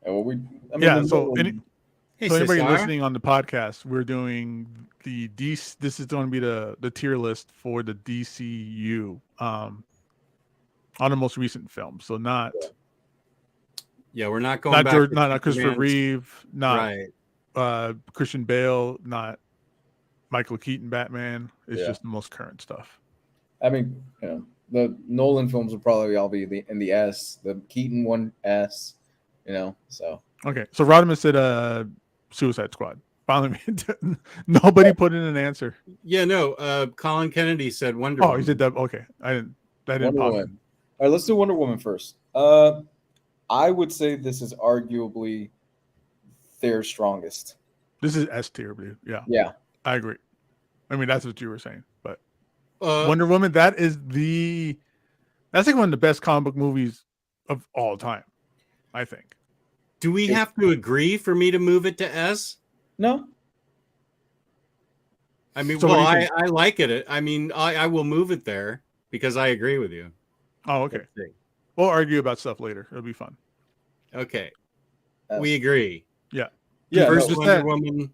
Well, so anybody Cesar? listening on the podcast, we're doing the DC. This is going to be the tier list for the DCU on the most recent film. So not. Yeah, we're not going back. Not Christopher Reeve, not right. Christian Bale, not Michael Keaton Batman. It's just the most current stuff. I mean, the Nolan films would probably all be in the S. The Keaton one S. So. Okay, so Rodimus said Suicide Squad. Finally, nobody put in an answer. Yeah, no. Colin Kennedy said Wonder Woman. Oh, he said that. Okay, I didn't Wonder pop Woman. in. All right, let's do Wonder Woman first. I would say this is arguably their strongest. This is S tier, dude. Yeah. Yeah. I agree. I mean, that's what you were saying, but Wonder Woman, that's like one of the best comic book movies of all time, I think. Do we have to agree for me to move it to S? No. I mean, so I like it. I mean, I will move it there because I agree with you. Oh, okay. We'll argue about stuff later. It'll be fun. Okay. We agree. Yeah. Yeah. First Wonder Woman.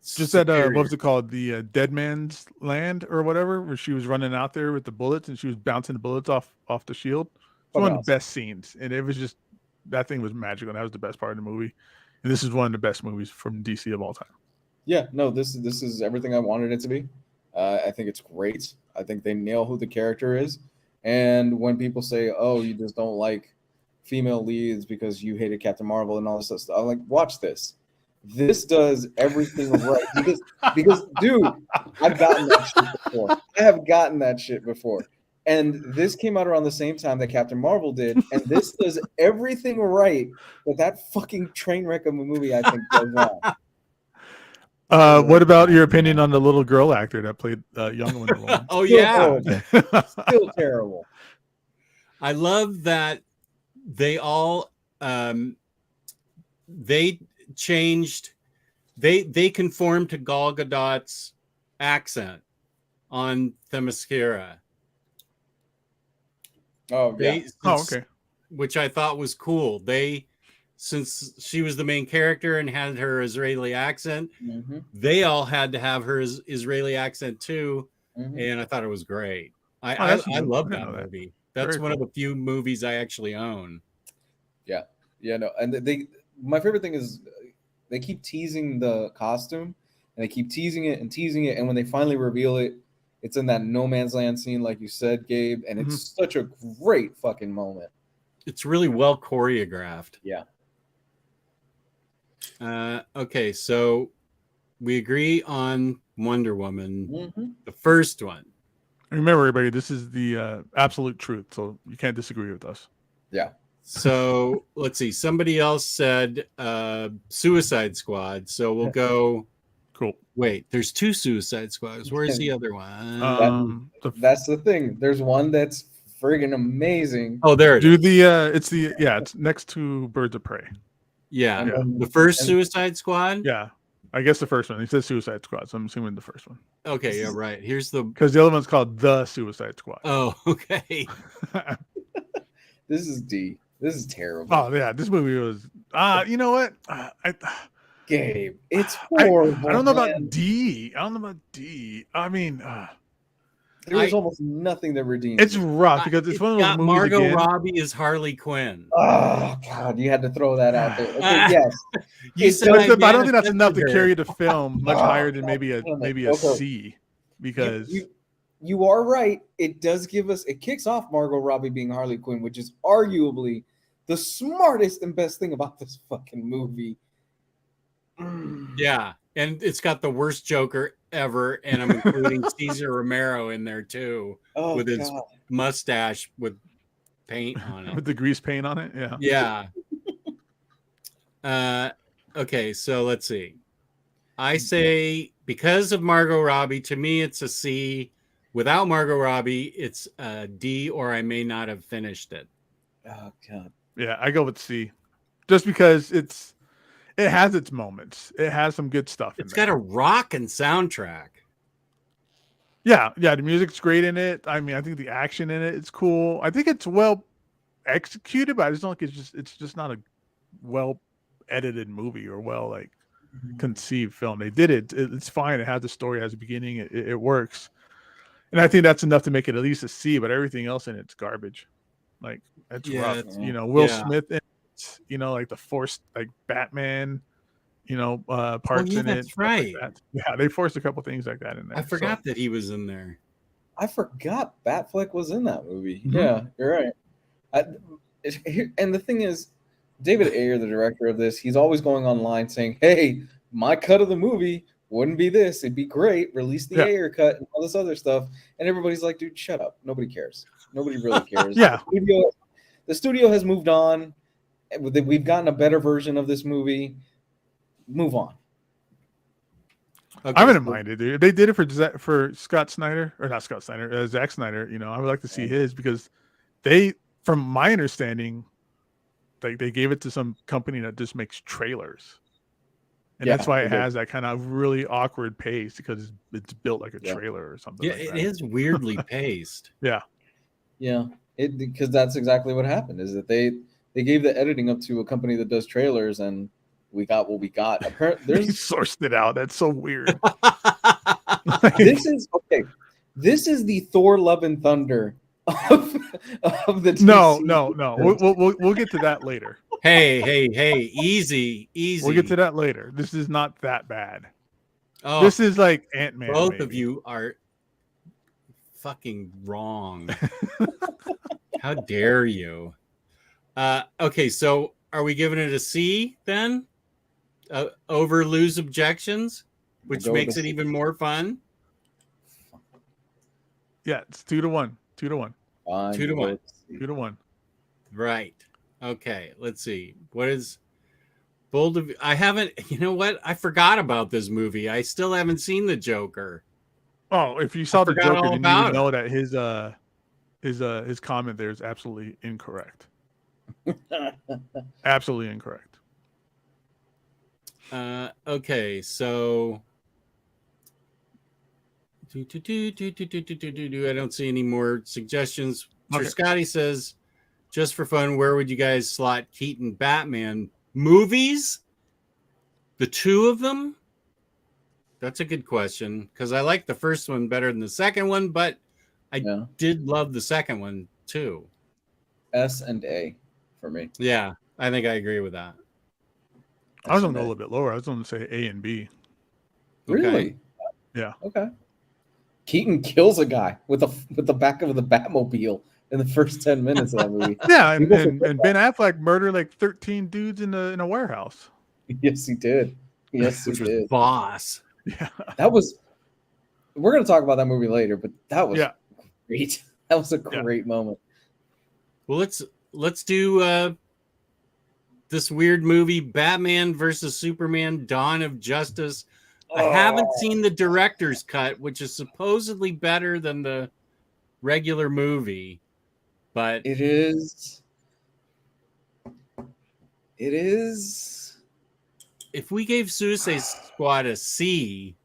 Just that, what was it called? The Dead Man's Land or whatever, where she was running out there with the bullets and she was bouncing the bullets off the shield. It's one of the best scenes. And it was just, that thing was magical. That was the best part of the movie. And this is one of the best movies from DC of all time. Yeah. No, this is everything I wanted it to be. I think it's great. I think they nail who the character is. And when people say, "Oh, you just don't like female leads because you hated Captain Marvel and all this stuff," I'm like, "Watch this. This does everything right." Because, dude, I've gotten that shit before. I have gotten that shit before. And this came out around the same time that Captain Marvel did, and this does everything right that fucking train wreck of a movie, I think, does wrong. What about your opinion on the little girl actor that played young Wonder Woman? Oh, yeah. Still terrible. I love that they all they changed, they conformed to Gal Gadot's accent on Themyscira. Oh, yeah. Okay. Which I thought was cool. Since she was the main character and had her Israeli accent, they all had to have her Israeli accent too, and I thought it was great. I love that movie. That's one of the few movies I actually own. Yeah, no, and my favorite thing is they keep teasing the costume, and they keep teasing it, and when they finally reveal it, it's in that no man's land scene, like you said, Gabe, and it's such a great fucking moment. It's really well choreographed. Yeah. Okay, so we agree on Wonder Woman, the first one. Remember, everybody, this is the absolute truth, so you can't disagree with us. Yeah. So let's see. Somebody else said Suicide Squad. So we'll go. Cool. Wait, there's 2 Suicide Squads. Where's the other one? That's the thing. There's one that's friggin' amazing. Oh, there it is. It's next to Birds of Prey. Yeah. The first Suicide Squad? Yeah. I guess the first one. He says Suicide Squad, so I'm assuming the first one. Okay, yeah, right. Here's because the other one's called The Suicide Squad. Oh, okay. This is D. This is terrible. Oh yeah, this movie was. You know what? Gabe, it's horrible. I don't know about D. I mean, there was almost nothing that redeemed. It's rough because it's one of those movies. Margot Robbie is Harley Quinn. Oh God, you had to throw that out there. Okay, yes, but I don't think that's enough to carry the film much higher than maybe a C. Because you are right. It does give us. It kicks off Margot Robbie being Harley Quinn, which is arguably the smartest and best thing about this fucking movie. Yeah, and it's got the worst Joker ever, and I'm including Cesar Romero in there too, with his mustache with paint on it, with the grease paint on it. Yeah. Okay, so let's see. I say because of Margot Robbie, to me it's a C. Without Margot Robbie, it's a D, or I may not have finished it. Oh God. Yeah, I go with C, just because it has its moments. It has some good stuff. It's got a rockin' soundtrack. Yeah, the music's great in it. I mean, I think the action in it is cool. I think it's well executed, but I just don't think it's just not a well edited movie or well conceived film. They did it. It's fine. It has the story, it has a beginning. It works, and I think that's enough to make it at least a C. But everything else in it's garbage. Like it's rough. Will Smith in it, the forced Batman. Parts in it. That's right. Yeah, they forced a couple things like that in there. I forgot that he was in there. I forgot Batfleck was in that movie. Mm-hmm. Yeah, you're right. And the thing is, David Ayer, the director of this, he's always going online saying, "Hey, my cut of the movie wouldn't be this. It'd be great. Release the Ayer cut and all this other stuff." And everybody's like, "Dude, shut up. Nobody cares. Nobody really cares." Yeah. The studio has moved on. We've gotten a better version of this movie. Move on. Okay, I wouldn't mind it, dude. They did it for Scott Snyder, or not Scott Snyder, Zack Snyder. I would like to see his, because from my understanding, they gave it to some company that just makes trailers, and that's why it has that kind of really awkward pace, because it's built like a trailer or something. Yeah, it is weirdly paced. Yeah. Because that's exactly what happened. Is that they gave the editing up to a company that does trailers, and we got what we got. Apparently, they sourced it out. That's so weird. This is the Thor: Love and Thunder of the DC. No. We'll get to that later. Hey, easy. We'll get to that later. This is not that bad. Oh, this is like Ant-Man. Both of you are fucking wrong. How dare you? Okay, so are we giving it a C then? Over Lou's objections, which makes it even more fun. Yeah, it's 2-1. 2-1. 2-1. 2-1. Right. Okay. Let's see. What is Bold of? I haven't. You know what? I forgot about this movie. I still haven't seen The Joker. Oh, if you saw The Joker, then you would know that his comment there is absolutely incorrect. Absolutely incorrect. Okay, so I don't see any more suggestions. Okay. Scotty says, just for fun, where would you guys slot Keaton Batman movies? The two of them? That's a good question, because I like the first one better than the second one, but I did love the second one too. S and A for me. Yeah, I think I agree with that. I was going to go a little bit lower. I was going to say A and B. Really? Yeah. Okay. Keaton kills a guy with the back of the Batmobile in the first 10 minutes of that movie. Yeah, and, People and, forget and Ben Affleck murdered like 13 dudes in a warehouse. Yes, he did. Yes, Which he was did. Boss. Yeah. That was. We're gonna talk about that movie later, but that was great. That was a great moment. Well, let's do this weird movie, Batman versus Superman: Dawn of Justice. I haven't seen the director's cut, which is supposedly better than the regular movie, but It is. It is. if we gave Suicide Squad a C,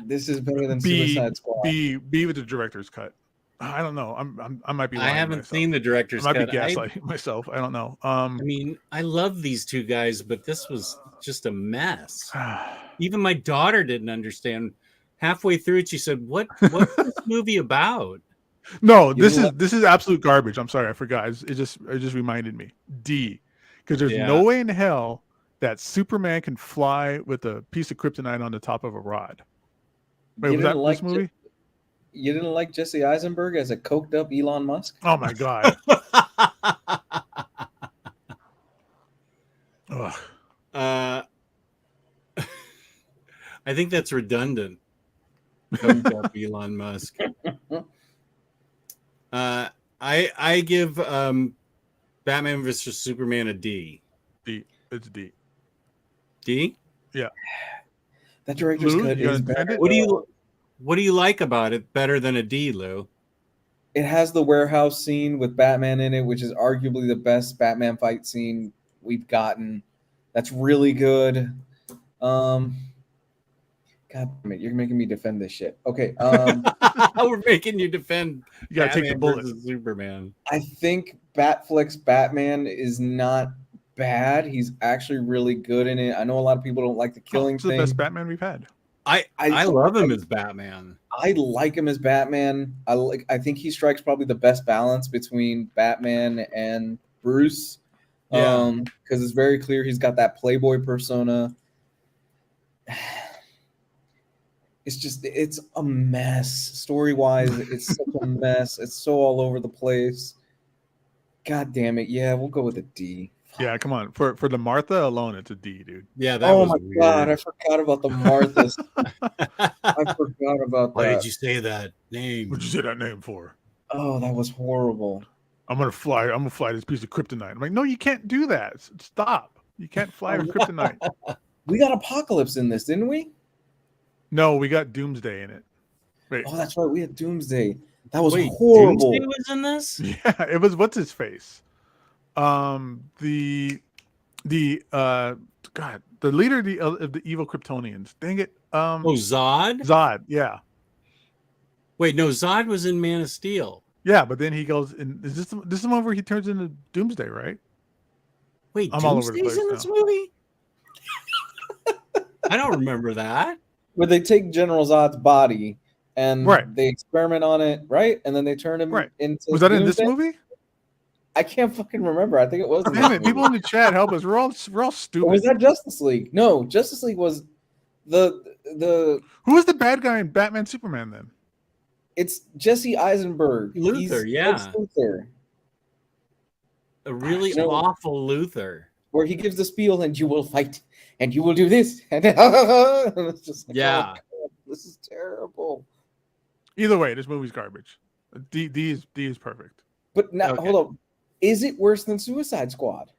This is better than B Suicide Squad. B with the director's cut. I don't know. I might be lying. I haven't myself. seen the director's I might cut. be gaslighting myself. I don't know. I mean, I love these two guys, but this was just a mess. Even my daughter didn't understand. Halfway through it, she said, "What's this movie about?" No, this is absolute garbage. I'm sorry, I forgot. It just reminded me. D, because there's no way in hell that Superman can fly with a piece of kryptonite on the top of a rod. Wait, was that this movie? You didn't like Jesse Eisenberg as a coked up Elon Musk? Oh my god. I think that's redundant. Coked up Elon Musk. I give Batman vs Superman a D. D. It's D. D? Yeah. That director's cut is better. What do you like about it better than a D, Lou? It has the warehouse scene with Batman in it, which is arguably the best Batman fight scene we've gotten. That's really good. God damn it, you're making me defend this shit. Okay. We're making you defend. You gotta Batman take the bullet. versus Superman. I think Batfleck's Batman is not bad. He's actually really good in it. I know a lot of people don't like the killing it's thing. the best Batman we've had. I love him as Batman. I like him as Batman. I think he strikes probably the best balance between Batman and Bruce. Yeah. Because it's very clear he's got that playboy persona. It's a mess. Story-wise, it's such a mess. It's so all over the place. God damn it. Yeah, we'll go with a D. Yeah, come on. For the Martha alone, it's a D, dude. Yeah, that was weird. God, I forgot about the Marthas. I forgot about that. Why did you say that name? What'd you say that name for? Oh, that was horrible. I'm gonna fly this piece of kryptonite. I'm like, no, you can't do that. Stop. You can't fly with kryptonite. We got Apocalypse in this, didn't we? No, we got Doomsday in it. Wait. Oh, that's right. We had Doomsday. That was horrible. Doomsday was in this? Yeah, it was what's his face? The leader of the evil Kryptonians. Dang it. Zod? Zod, yeah. Wait, no, Zod was in Man of Steel. Yeah, but then he goes and is this the one where he turns into Doomsday, right? Wait, I'm all over the Doomsday's place in this movie? I don't remember that. Where they take General Zod's body and they experiment on it, right? And then they turn him into Was that Doomsday? in this movie? I can't fucking remember. I think it was. Damn it! People in the chat help us. We're all stupid. Or was that Justice League? No, Justice League was the. Who was the bad guy in Batman Superman then? It's Jesse Eisenberg. Luther, It's Luther. A really awful Luther. Where he gives the spiel, and you will fight, and you will do this, and it's just like, oh, God, this is terrible. Either way, this movie's garbage. D is perfect. But now, hold on. Is it worse than Suicide Squad?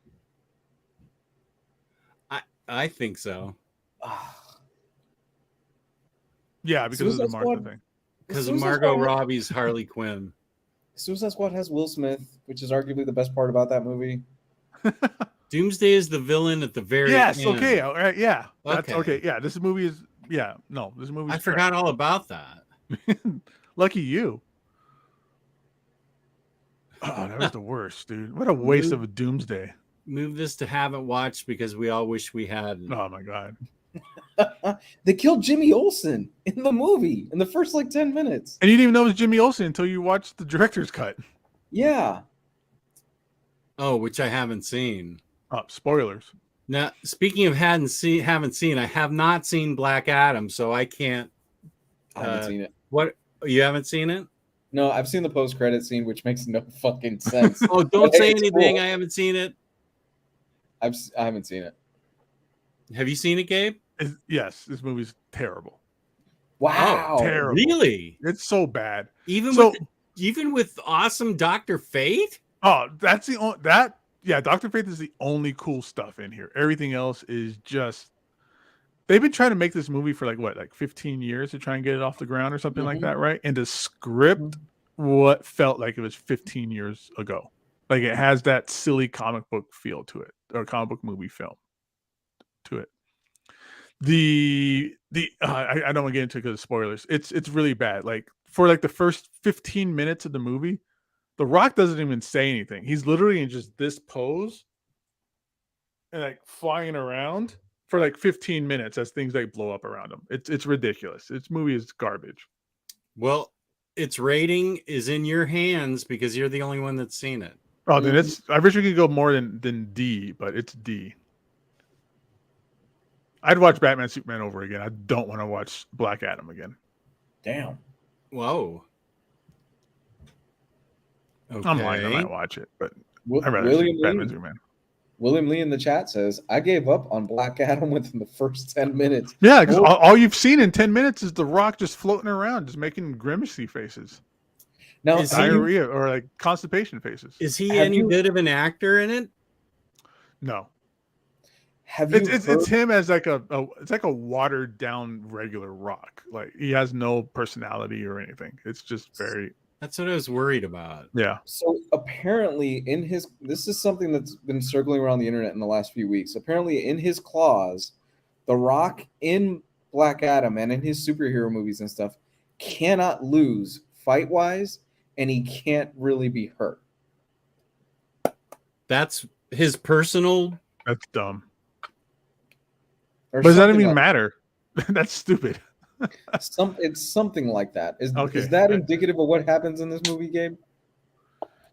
I think so. Yeah, because of the Martha thing. Because of Margot Robbie's Harley Quinn. Suicide Squad has Will Smith, which is arguably the best part about that movie. Doomsday is the villain at the very end. Yes, okay, all right, yeah. That's okay. Yeah, this movie is this movie. I forgot all about that. Lucky you. Oh, that was the worst, dude. What a waste of a Doomsday. Move this to haven't watched because we all wish we had. Oh my god. They killed Jimmy Olsen in the movie in the first 10 minutes. And you didn't even know it was Jimmy Olsen until you watched the director's cut. Yeah. Oh, which I haven't seen. Oh, spoilers. Now, speaking of haven't seen, I have not seen Black Adam, so I can't. I haven't seen it. What, you haven't seen it? No, I've seen the post-credit scene, which makes no fucking sense. Oh, don't But say it's anything. cool. I haven't seen it. I haven't seen it. Have you seen it, Gabe? Yes, this movie's terrible. Wow. Terrible. Really? It's so bad. Even with awesome Dr. Fate? Oh, that's the only Dr. Fate is the only cool stuff in here. Everything else is just they've been trying to make this movie for like 15 years to try and get it off the ground or something like that, right? And to script what felt like it was 15 years ago. Like it has that silly comic book feel to it, or comic book movie film to it. I don't want to get into it because of spoilers. It's really bad. Like for like the first 15 minutes of the movie, The Rock doesn't even say anything. He's literally in just this pose and like flying around for like 15 minutes as things like blow up around him. It's ridiculous. This movie is garbage. Well, its rating is in your hands because you're the only one that's seen it. Oh, then I wish we could go more than D, but it's D. I'd watch Batman Superman over again. I don't want to watch Black Adam again. Damn. Whoa. Okay. I'm lying. I might watch it, but I'd rather William see Batman Superman. William Lee in the chat says, I gave up on Black Adam within the first 10 minutes. Yeah, because all you've seen in 10 minutes is The Rock just floating around, just making grimacy faces. Now, Diarrhea or like constipation faces. Is he any good of an actor in it? No. It's him as like it's like a watered down regular Rock. Like he has no personality or anything. It's just very. That's what I was worried about. Yeah. So apparently this is something that's been circling around the internet in the last few weeks. Apparently in his clause, The Rock in Black Adam and in his superhero movies and stuff cannot lose fight-wise, and he can't really be hurt. That's his personal. That's dumb. Or but does that something even like matter? That's stupid. It's something like that. Is Okay. that indicative of what happens in this movie, Gabe?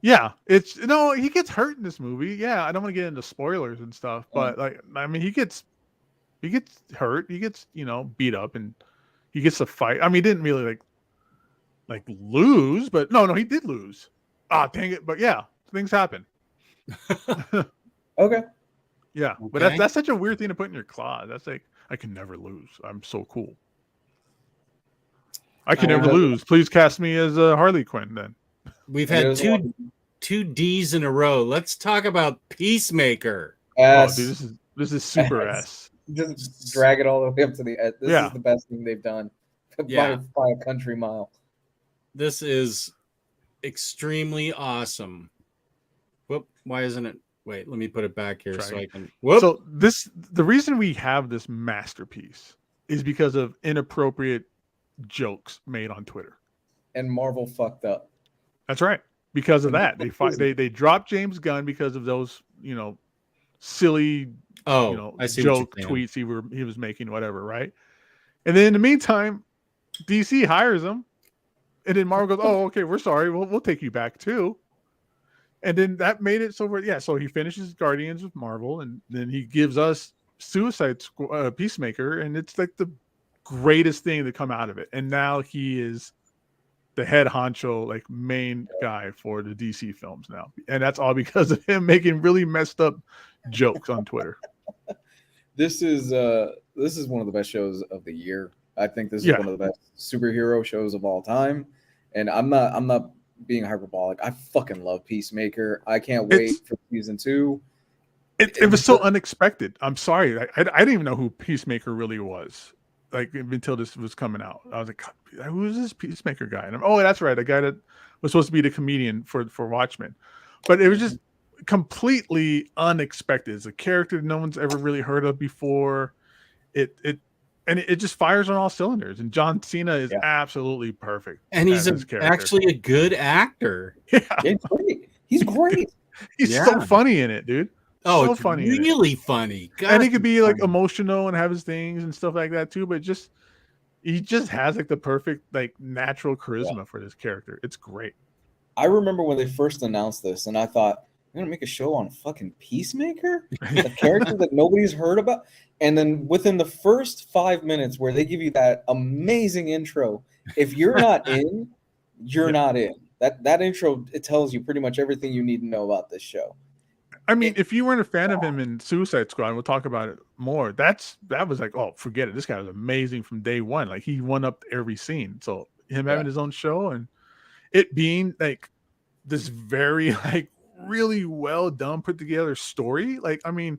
Yeah, he gets hurt in this movie. Yeah, I don't want to get into spoilers and stuff, but like I mean he gets hurt, he gets, beat up, and he gets a fight. I mean, he didn't really like lose, but no, he did lose. Ah, dang it. But yeah, things happen. Okay. Yeah, Okay. but that's such a weird thing to put in your claw. That's like, I can never lose. I'm so cool. I can never lose. Please cast me as Harley Quinn then. We've had two D's in a row. Let's talk about Peacemaker. S. Oh, dude, this is super S. Just drag it all the way up to the end. This is the best thing they've done by a country mile. This is extremely awesome. Whoop! Why isn't it? Wait, let me put it back here so I can. Whoop. So the reason we have this masterpiece is because of inappropriate jokes made on Twitter. And Marvel fucked up. That's right. Because of that, they dropped James Gunn because of those silly joke tweets he was making, whatever, right? And then in the meantime, DC hires him, and then Marvel goes, "Oh, okay, we're sorry, we'll take you back too." And then that made it so so he finishes Guardians with Marvel, and then he gives us Suicide Squad, Peacemaker, and it's like the greatest thing to come out of it. And now he is the head honcho, like main guy for the DC films now, and that's all because of him making really messed up jokes on Twitter. This is one of the best shows of the year. I think this is one of the best superhero shows of all time, and I'm not being hyperbolic. I fucking love Peacemaker. I can't wait for season 2. It was so unexpected. I'm sorry, I didn't even know who Peacemaker really was. Like until this was coming out, I was like, "Who is this Peacemaker guy?" And that's right, the guy that was supposed to be the comedian for Watchmen. But it was just completely unexpected. It's a character no one's ever really heard of before. It just fires on all cylinders. And John Cena is absolutely perfect. And he's actually a good actor. Yeah, he's great. He's so funny in it, dude. Oh, so it's funny, really funny. God, and he could be like emotional and have his things and stuff like that too. But he just has like the perfect like natural charisma for this character. It's great. I remember when they first announced this, and I thought You're gonna make a show on fucking Peacemaker, a character that nobody's heard about, and then within the first 5 minutes where they give you that amazing intro, if you're not in, you're not in. That intro, it tells you pretty much everything you need to know about this show. I mean, if you weren't a fan of him in Suicide Squad, we'll talk about it more. That was like, oh, forget it. This guy was amazing from day one. Like he won up every scene. So him having his own show and it being like this very like really well done, put together story. Like, I mean,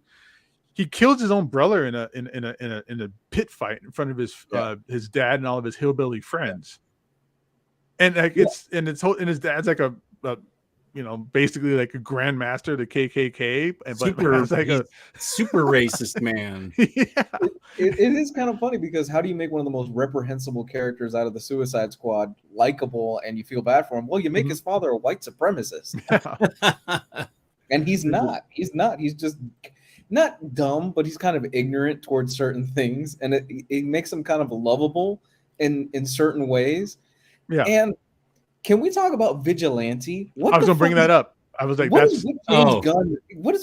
he kills his own brother in a pit fight in front of his dad and all of his hillbilly friends. And like his dad's like a basically like a grandmaster of the KKK, but it's like a super racist man. Yeah. It is kind of funny because how do you make one of the most reprehensible characters out of the Suicide Squad likable and you feel bad for him? Well, you make his father a white supremacist. And he's not. He's just not dumb, but he's kind of ignorant towards certain things. And it makes him kind of lovable in certain ways. Yeah. And can we talk about Vigilante? I was gonna bring that up. I was like, what is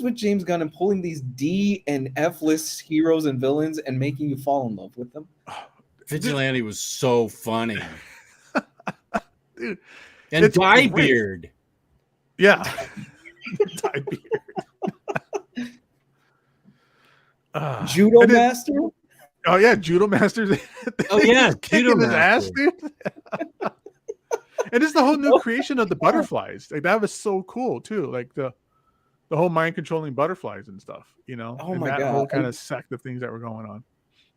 with James Gunn and pulling these D and F list heroes and villains and making you fall in love with them? Vigilante was so funny. Dude, and Diebeard. Yeah. Diebeard. Judo Master? Oh yeah, Judo Masters. Oh yeah, Judo Master. Ass, dude. And it's the whole new creation of the butterflies. Like that was so cool too. Like the whole mind controlling butterflies and stuff. Oh and my that God. whole kind of sect of things that were going on.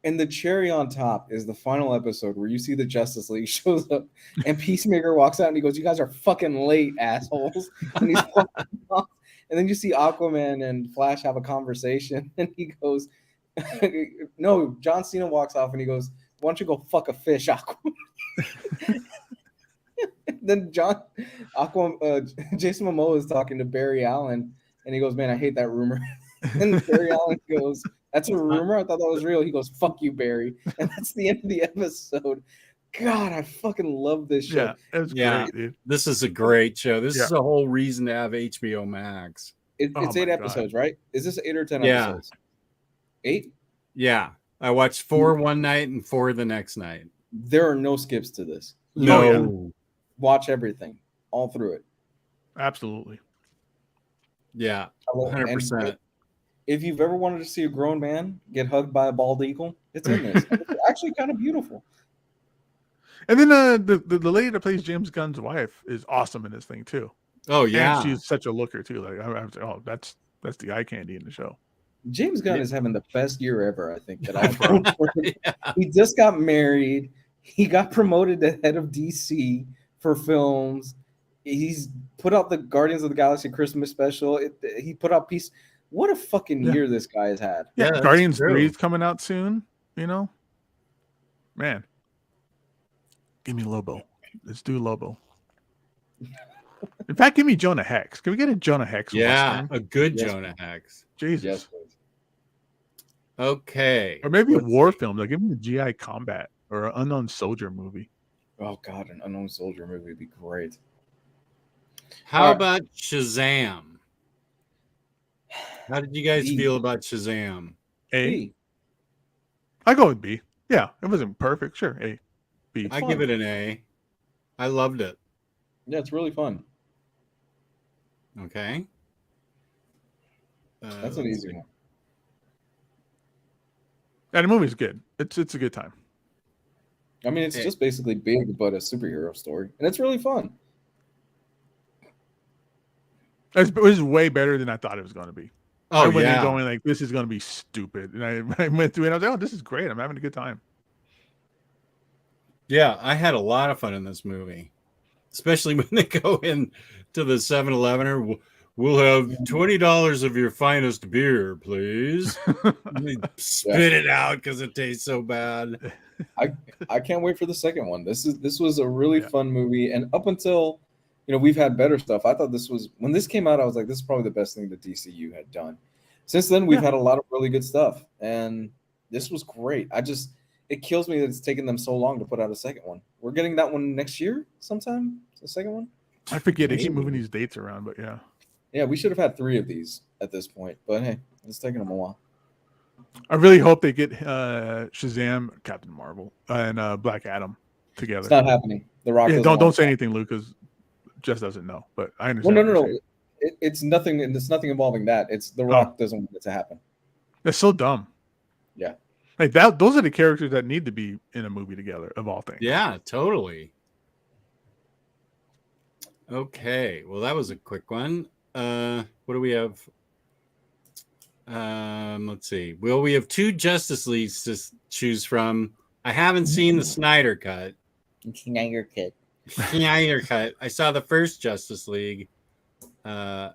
And the cherry on top is the final episode where you see the Justice League shows up and Peacemaker walks out and he goes, "You guys are fucking late, assholes." And he's walking off. And then you see Aquaman and Flash have a conversation and he goes, no, John Cena walks off and he goes, "Why don't you go fuck a fish, Aquaman?" Then Jason Momoa is talking to Barry Allen and he goes, "Man, I hate that rumor." And Barry Allen goes, "That's a rumor? I thought that was real." He goes, "Fuck you, Barry." And that's the end of the episode. God, I fucking love this show. Yeah, it was great, dude. This is a great show. This is a whole reason to have HBO Max. It's 8 episodes, right? Is this 8 or 10 Yeah. episodes? 8? Yeah. I watched 4 one night and 4 the next night. There are no skips to this. No. Watch everything, all through it. Absolutely. Yeah, 100%. If you've ever wanted to see a grown man get hugged by a bald eagle, it's in this. It's actually kind of beautiful. And then the lady that plays James Gunn's wife is awesome in this thing too. Oh yeah, and she's such a looker too. Like I was like, oh, that's the eye candy in the show. James Gunn is having the best year ever, I think. That I've He just got married. He got promoted to head of DC for films. He's put out the Guardians of the Galaxy Christmas special. He put out Peace. What a fucking year this guy has had. Yeah, Guardians 3 is coming out soon. Man, give me Lobo. Let's do Lobo. In fact, give me Jonah Hex. Can we get a Jonah Hex? Yeah, a good Jonah Hex. Jesus. Yes, please. Okay. Or maybe a war film. Like give me a GI Combat or an Unknown Soldier movie. Oh God, an Unknown Soldier movie would be great. How about Shazam? How did you guys feel about Shazam? A. I go with B. Yeah, it wasn't perfect. Sure, A. B. I give it an A. I loved it. Yeah, it's really fun. Okay. That's an easy one. Yeah, the movie's good. It's a good time. I mean, it's just basically big, but a superhero story, and it's really fun. It was way better than I thought it was going to be. Oh, I went in yeah. going like, this is going to be stupid. And I went through it and I was like, oh, this is great. I'm having a good time. Yeah, I had a lot of fun in this movie. Especially when they go in to the 7-Eleven. We'll have $20 of your finest beer, please. And they spit it out because it tastes so bad. I can't wait for the second one. This was a really fun movie. And up until, we've had better stuff. I thought when this came out, I was like, this is probably the best thing the DCU had done. Since then, we've had a lot of really good stuff. And this was great. It kills me that it's taken them so long to put out a second one. We're getting that one next year sometime, the second one. I forget. They keep moving these dates around, but yeah. Yeah, we should have had 3 of these at this point, but hey, it's taking them a while. I really hope they get Shazam, Captain Marvel, and Black Adam together. It's not happening. The Rock. Yeah, doesn't don't want say that. anything, Luke, because Jess doesn't know. But I Well, understand. no, what no, you're no. saying. It's nothing. It's nothing involving that. It's The Rock doesn't want it to happen. That's so dumb. Yeah. Like that. Those are the characters that need to be in a movie together, of all things. Yeah, totally. Okay, well, that was a quick one. What do we have? Let's see. Well, we have 2 Justice Leagues to choose from. I haven't seen the Snyder Cut. Snyder Cut. Snyder Cut. I saw the first Justice League. I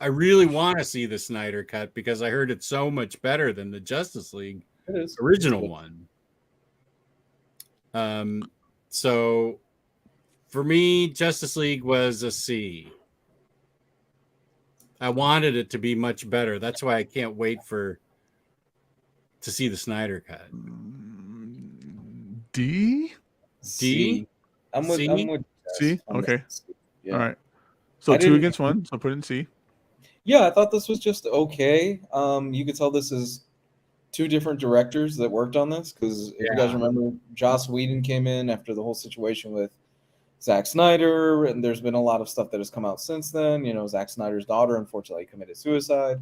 really want to see the Snyder Cut because I heard it's so much better than the Justice League original one. So for me, Justice League was a C. I wanted it to be much better. That's why I can't wait to see the Snyder Cut. D? D? I'm with C? I'm with Okay. C. Yeah. All right. So 2 against 1. So put it in C. Yeah, I thought this was just okay. You could tell this is 2 different directors that worked on this because if you guys remember, Joss Whedon came in after the whole situation with Zack Snyder, and there's been a lot of stuff that has come out since then. You know, Zack Snyder's daughter unfortunately committed suicide.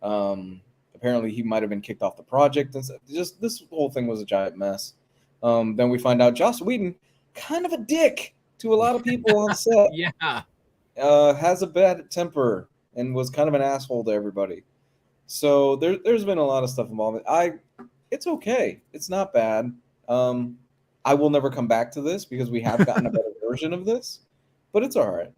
Apparently, he might have been kicked off the project, and just this whole thing was a giant mess. Then we find out Joss Whedon, kind of a dick to a lot of people on set. Yeah, has a bad temper and was kind of an asshole to everybody. So there's been a lot of stuff involved. It's okay. It's not bad. I will never come back to this because we have gotten a better version of this, but it's all right.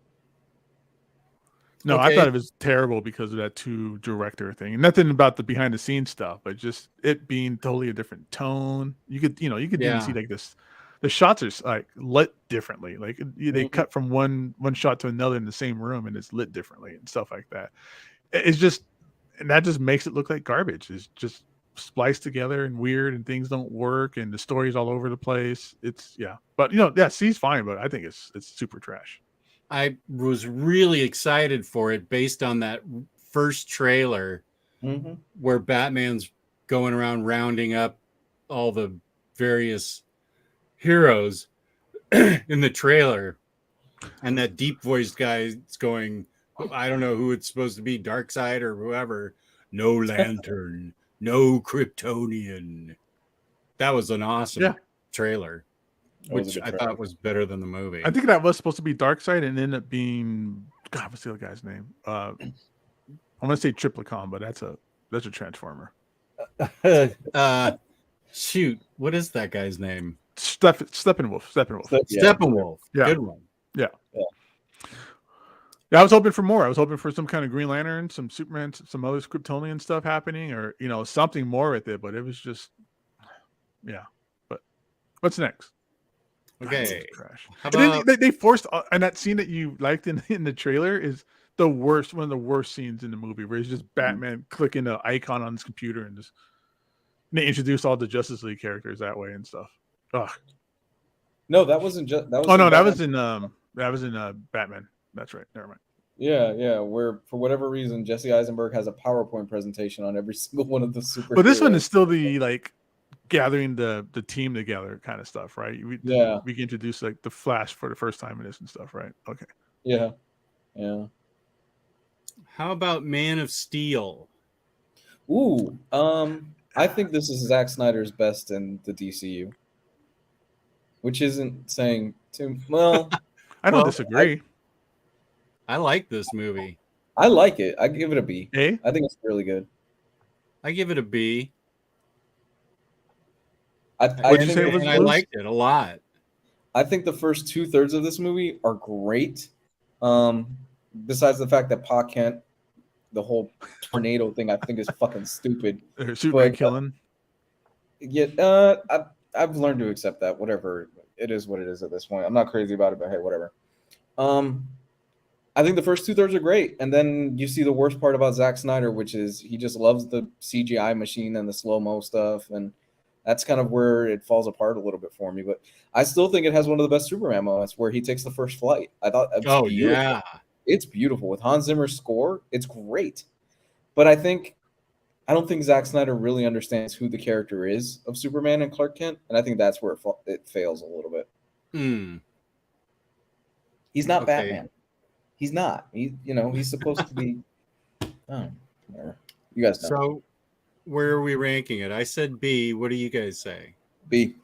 No, Okay. I thought it was terrible because of that 2 director thing. And nothing about the behind the scenes stuff, but just it being totally a different tone. You could even see like this. The shots are like lit differently. Like they cut from one shot to another in the same room, and it's lit differently and stuff like that. It's just, and that just makes it look like garbage. It's just spliced together and weird, and things don't work, and the story's all over the place. It's but C's fine, but I think it's super trash. I was really excited for it based on that first trailer where Batman's going around rounding up all the various heroes in the trailer, and that deep voiced guy is going, I don't know who it's supposed to be, Darkseid or whoever. No Lantern, no Kryptonian. That was an awesome trailer, which I thought was better than the movie. I think that was supposed to be Darkseid and ended up being, God, what's the other guy's name? I'm gonna say Triplicon, but that's a Transformer. Shoot, what is that guy's name? Steppenwolf. Steppenwolf. Yeah. Good one. Yeah, I was hoping for more. I was hoping for some kind of Green Lantern, some Superman, some other Kryptonian stuff happening, or something more with it. But it was just, But what's next? Okay. Trash. How And about then they forced, and that scene that you liked in the trailer is the worst, one of the worst scenes in the movie, where it's just Batman clicking the icon on his computer and just they introduce all the Justice League characters that way and stuff. Ugh. No, that wasn't just. That was. Oh no, that Batman. was in Batman. That's right. Never mind. Yeah. Where for whatever reason Jesse Eisenberg has a PowerPoint presentation on every single one of the super. But this one is still the like gathering the team together kind of stuff, right? We can introduce like the Flash for the first time in this and stuff, right? Okay. Yeah. How about Man of Steel? Ooh, I think this is Zack Snyder's best in the DCU, which isn't saying too well. I don't disagree. I like this movie. I like it. I give it a B. A? I think it's really good. I give it a B. I liked it a lot. I think the first 2/3 of this movie are great. Besides the fact that Pa Kent, the whole tornado thing, I think is fucking stupid. Superman killing. I've learned to accept that. Whatever, it is what it is at this point. I'm not crazy about it, but hey, whatever. I think the first 2/3 are great, and then you see the worst part about Zack Snyder, which is he just loves the CGI machine and the slow-mo stuff, and that's kind of where it falls apart a little bit for me. But I still think it has one of the best Superman moments where he takes the first flight. I thought. Oh yeah, It's beautiful with Hans Zimmer's score. It's great, but I don't think Zack Snyder really understands who the character is of Superman and Clark Kent, and I think that's where it fails a little bit. He's not Batman. He's not. He's supposed to be. Oh, whatever. You guys know. So, where are we ranking it? I said B. What do you guys say? B.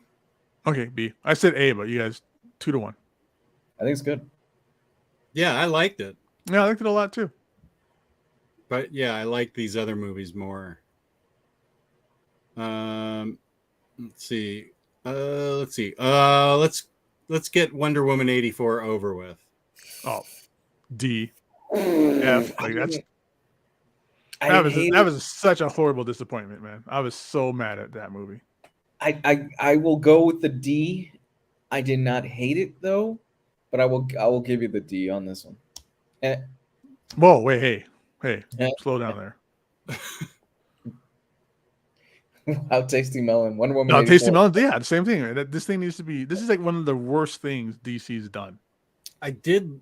Okay, B. I said A, but you guys 2-1. I think it's good. Yeah, I liked it. Yeah, I liked it a lot too. But yeah, I like these other movies more. Let's see. Let's get Wonder Woman 84 over with. Oh, D, F. Like that was such a horrible disappointment, man. I was so mad at that movie. I will go with the D. I did not hate it though, but I will give you the D on this one. Whoa, wait, hey, slow down there. How Tasty Melon, Wonder Woman. No, Tasty Melon, yeah, the same thing. This thing needs to be. This is like one of the worst things DC's done. I did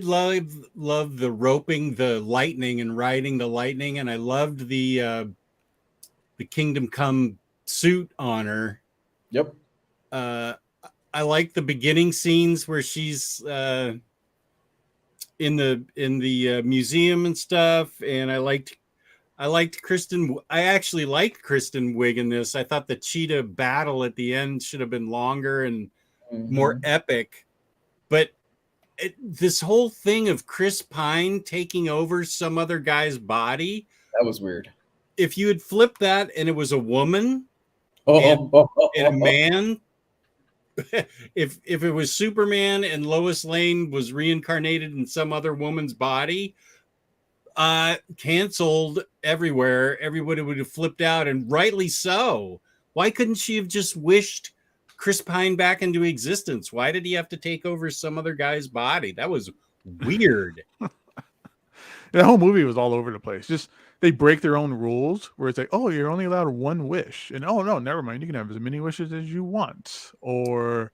love the roping the lightning and riding the lightning, and I loved the Kingdom Come suit on her. Yep. I like the beginning scenes where she's in the museum and stuff, and I liked Kristen. I actually liked Kristen Wiig in this. I thought the cheetah battle at the end should have been longer and more epic. But this whole thing of Chris Pine taking over some other guy's body, that was weird. If you had flipped that and it was a woman and a man, if it was Superman and Lois Lane was reincarnated in some other woman's body, canceled everywhere. Everybody would have flipped out, and rightly so. Why couldn't she have just wished Chris Pine back into existence? Why did he have to take over some other guy's body? That was weird. The whole movie was all over the place. Just they break their own rules where it's like, oh, you're only allowed one wish, and oh no, never mind, you can have as many wishes as you want. Or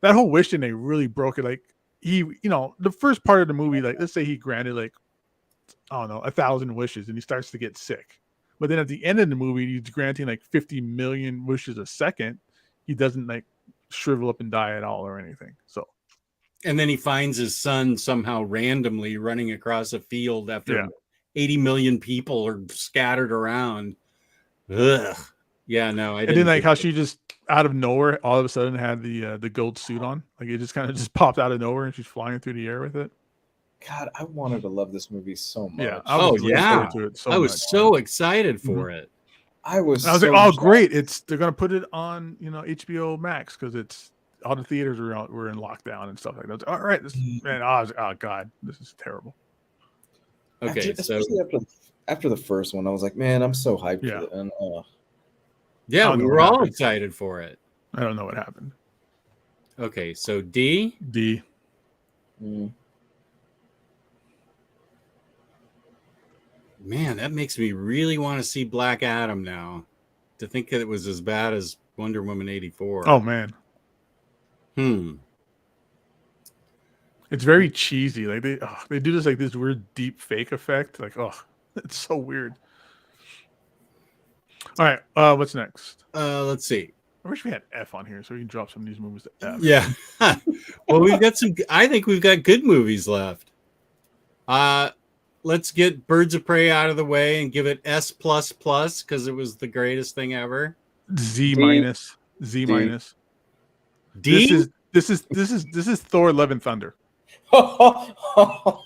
that whole wish thing, they really broke it. Like the first part of the movie, like let's say he granted like, I don't know, 1,000 wishes, and he starts to get sick. But then at the end of the movie, he's granting like 50 million wishes a second. He doesn't like shrivel up and die at all or anything. So, and then he finds his son somehow randomly running across a field after 80 million people are scattered around. Ugh. Yeah, no. And then like how she just out of nowhere all of a sudden had the gold suit on. Like it just kind of just popped out of nowhere, and she's flying through the air with it. God, I wanted to love this movie so much. Yeah, I was so excited for it. I was like, oh, great! They're gonna put it on HBO Max because it's all the theaters were in lockdown and stuff like that. All right, man, I was oh god, this is terrible. Okay, especially after the first one, I was like, man, I'm so hyped for it. And we were all excited for it. I don't know what happened. Okay, so D. Man, that makes me really want to see Black Adam now. To think that it was as bad as Wonder Woman 84. Oh man. It's very cheesy. Like they do this like this weird deep fake effect. Like, it's so weird. All right, what's next? Let's see. I wish we had F on here so we can drop some of these movies to F. Yeah. Well, we've got I think we've got good movies left. Let's get Birds of Prey out of the way and give it S++ because it was the greatest thing ever. Z minus. D. This is Thor: Love and Thunder. Oh,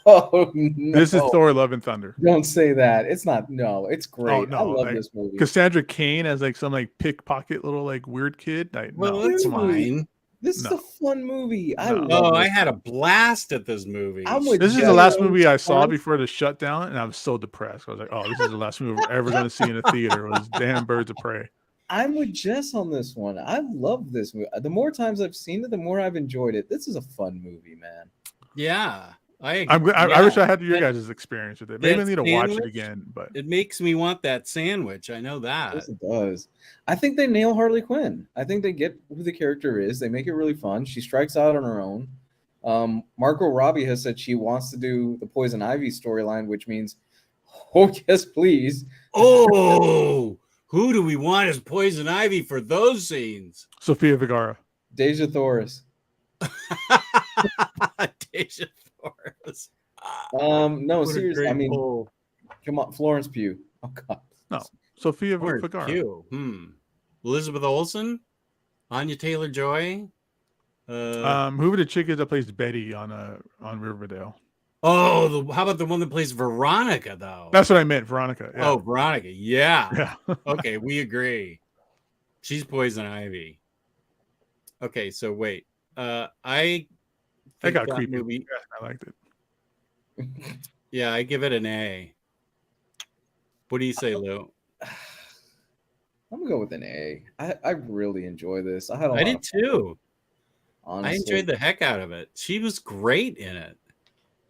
no. This is Thor: Love and Thunder. Don't say that. It's not. No, it's great. Oh, no, I love this movie. Cassandra Cain as like some like pickpocket little like weird kid. That's fine. This is a fun movie. I had a blast at this movie. This is the last movie I saw before the shutdown, and I was so depressed. I was like, oh, this is the last movie we're ever going to see in a theater. It was damn Birds of Prey. I'm with Jess on this one. I love this movie. The more times I've seen it, the more I've enjoyed it. This is a fun movie, man. Yeah. I wish I had your guys' experience with it. Maybe I need to watch it again, but it makes me want that sandwich. I know that. Yes, it does. I think they nail Harley Quinn. I think they get who the character is. They make it really fun. She strikes out on her own. Margot Robbie has said she wants to do the Poison Ivy storyline, which means, oh yes, please. Oh, who do we want as Poison Ivy for those scenes? Sofia Vergara. Deja Thoris. Deja Thoris. No, What a seriously. I great mean, pull. come on, Florence Pugh. Oh God. No, Sofia Florence Vergara. Pugh. Elizabeth Olsen, Anya Taylor-Joy. Who the chick is that plays Betty on Riverdale? Oh, how about the one that plays Veronica though? That's what I meant, Veronica. Yeah. Oh, Veronica. Yeah. Yeah. Okay, we agree. She's Poison Ivy. Okay, so wait. I think got that creepy. movie. I liked it. Yeah, I give it an A. What do you say, Lou? I'm gonna go with an A. I really enjoy this. I had a lot I did of fun, too. honestly. I enjoyed the heck out of it. She was great in it.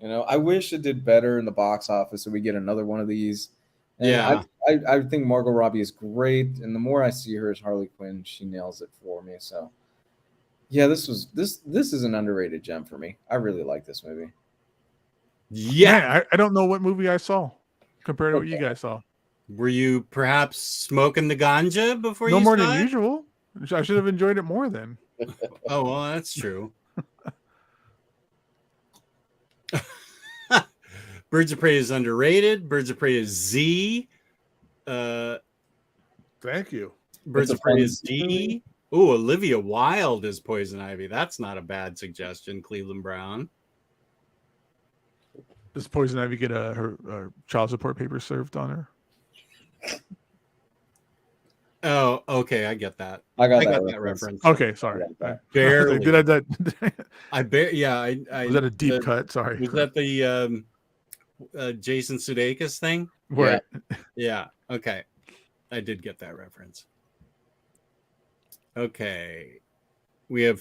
You know, I wish it did better in the box office so we get another one of these. And Yeah. I think Margot Robbie is great, and the more I see her as Harley Quinn, she nails it for me. So yeah, this is an underrated gem for me. I really like this movie. Yeah. Man, I don't know what movie I saw compared to what you guys saw. Were you perhaps smoking the ganja before No you more saw than it? usual. I should have enjoyed it more then. Oh, well, that's true. Birds of Prey is underrated. Birds of Prey is Z. Thank you. Birds It's a of Prey fun is D. Oh, Olivia Wilde is Poison Ivy. That's not a bad suggestion, Cleveland Brown. Does Poison Ivy get her child support papers served on her? Oh, okay, I get that. I got that reference. reference. Okay, sorry. I Barely. Did I I was that a deep cut? Sorry. Was that the Jason Sudeikis thing? Right. Yeah. Okay. I did get that reference. Okay. We have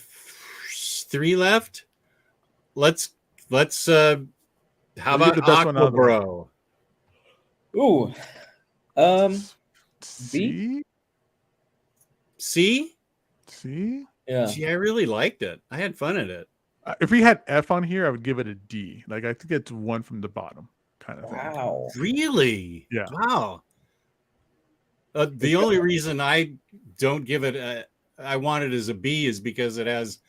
3 left. Let's how about get the best one out of the way. Aquabro? Ooh. C? See? Yeah. Gee, I really liked it. I had fun at it. If we had F on here, I would give it a D. Like I think it's one from the bottom, kind of thing. Wow. Really? Yeah. Wow. The only reason I don't give it I want it as a B is because it has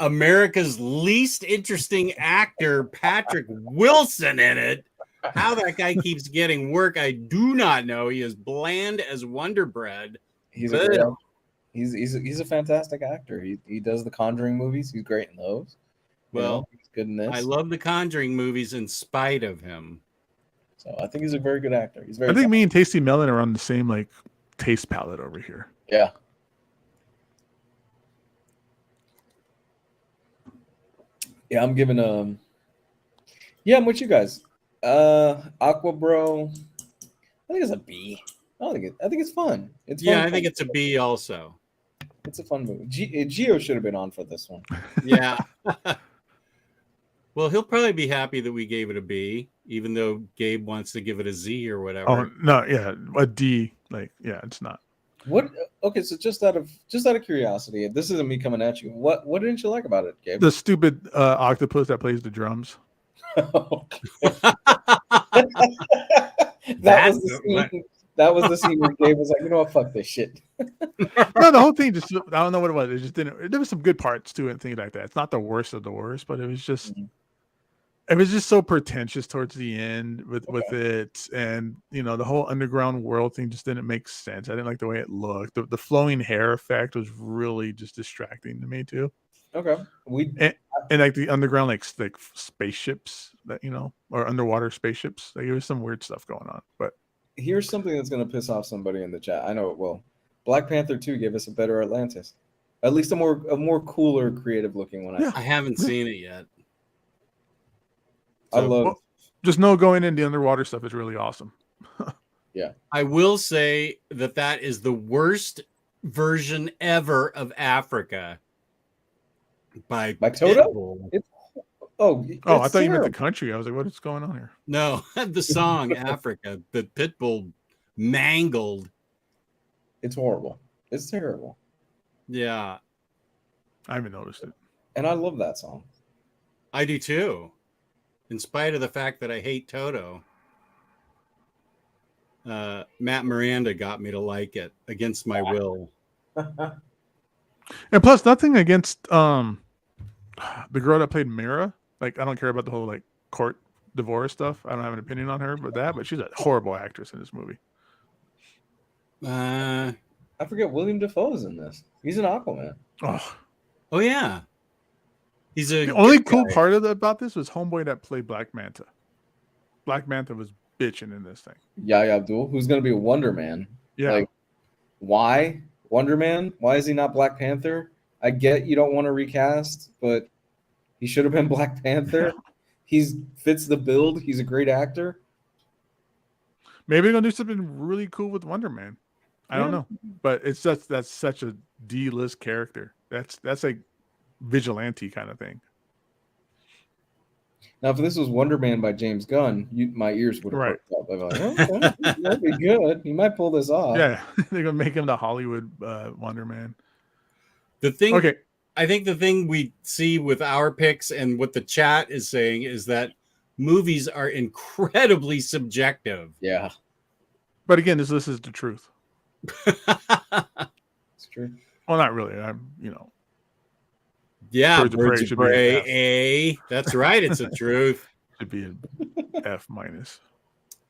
America's least interesting actor, Patrick Wilson, in it. How that guy keeps getting work, I do not know. He is bland as Wonder Bread. He's a great actor. He's a fantastic actor. He does the Conjuring movies. He's great in those. Well, he's good in this. I love the Conjuring movies in spite of him. So I think he's a very good actor. He's very. I think me and Tasty Melon are on the same like taste palette over here. Yeah. Yeah, I'm giving Yeah, I'm with you guys. Aquabro. I think it's a B. I think it's fun. It's fun. I think it's a B also. It's a fun movie. Gio should have been on for this one. Yeah. Well, he'll probably be happy that we gave it a B, even though Gabe wants to give it a Z or whatever. Oh no, yeah, a D. Like, yeah, it's not. What? Okay, so just out of curiosity, this isn't me coming at you. What didn't you like about it, Gabe? The stupid octopus that plays the drums. That was the scene where Gabe was like, you know what, fuck this shit. No, the whole thing just, I don't know what it was. It just didn't, there was some good parts to it and things like that. It's not the worst of the worst, but it was just, it was just so pretentious towards the end with it. And, you know, the whole underground world thing just didn't make sense. I didn't like the way it looked. The flowing hair effect was really just distracting to me too. Okay. And like the underground, like spaceships that, you know, or underwater spaceships. Like, there was some weird stuff going on, but. Here's something that's going to piss off somebody in the chat. I know it will. Black Panther 2 gave us a better Atlantis. At least a more cooler, creative looking one. I haven't seen it yet. I love just know going in the underwater stuff is really awesome. Yeah. I will say that is the worst version ever of Africa by Toto? I thought you meant the country. I was like, what is going on here? No, the song Africa that Pitbull mangled. It's horrible. It's terrible. Yeah. I haven't noticed it. And I love that song. I do too. In spite of the fact that I hate Toto, Matt Miranda got me to like it against my will. And plus, nothing against the girl that played Mira. Like, I don't care about the whole like court divorce stuff. I don't have an opinion on her, but she's a horrible actress in this movie. Uh, I forget William Dafoe's in this. He's an Aquaman. oh yeah, he's a The only good cool guy. part about this was homeboy that played Black Manta. Black Manta was bitching in this thing. Yahya Abdul, who's going to be Wonder Man. Yeah. Like, why Wonder Man? Why is he not Black Panther? I get you don't want to recast, but he should have been Black Panther. He fits the build. He's a great actor. Maybe they're gonna do something really cool with Wonder Man. I don't know, but that's such a D-list character. That's like vigilante kind of thing. Now, if this was Wonder Man by James Gunn, my ears would have Right. perked up. I'd be like, okay, that'd be good. He might pull this off. Yeah, they're gonna make him the Hollywood Wonder Man. The thing, Okay, I think the thing we see with our picks and what the chat is saying is that movies are incredibly subjective. Yeah, but again, this is the truth. it's true. Well, not really. Yeah, Birds of Prey Birds of should be an Prey. F. A. That's right. It's the truth. Should be an F minus.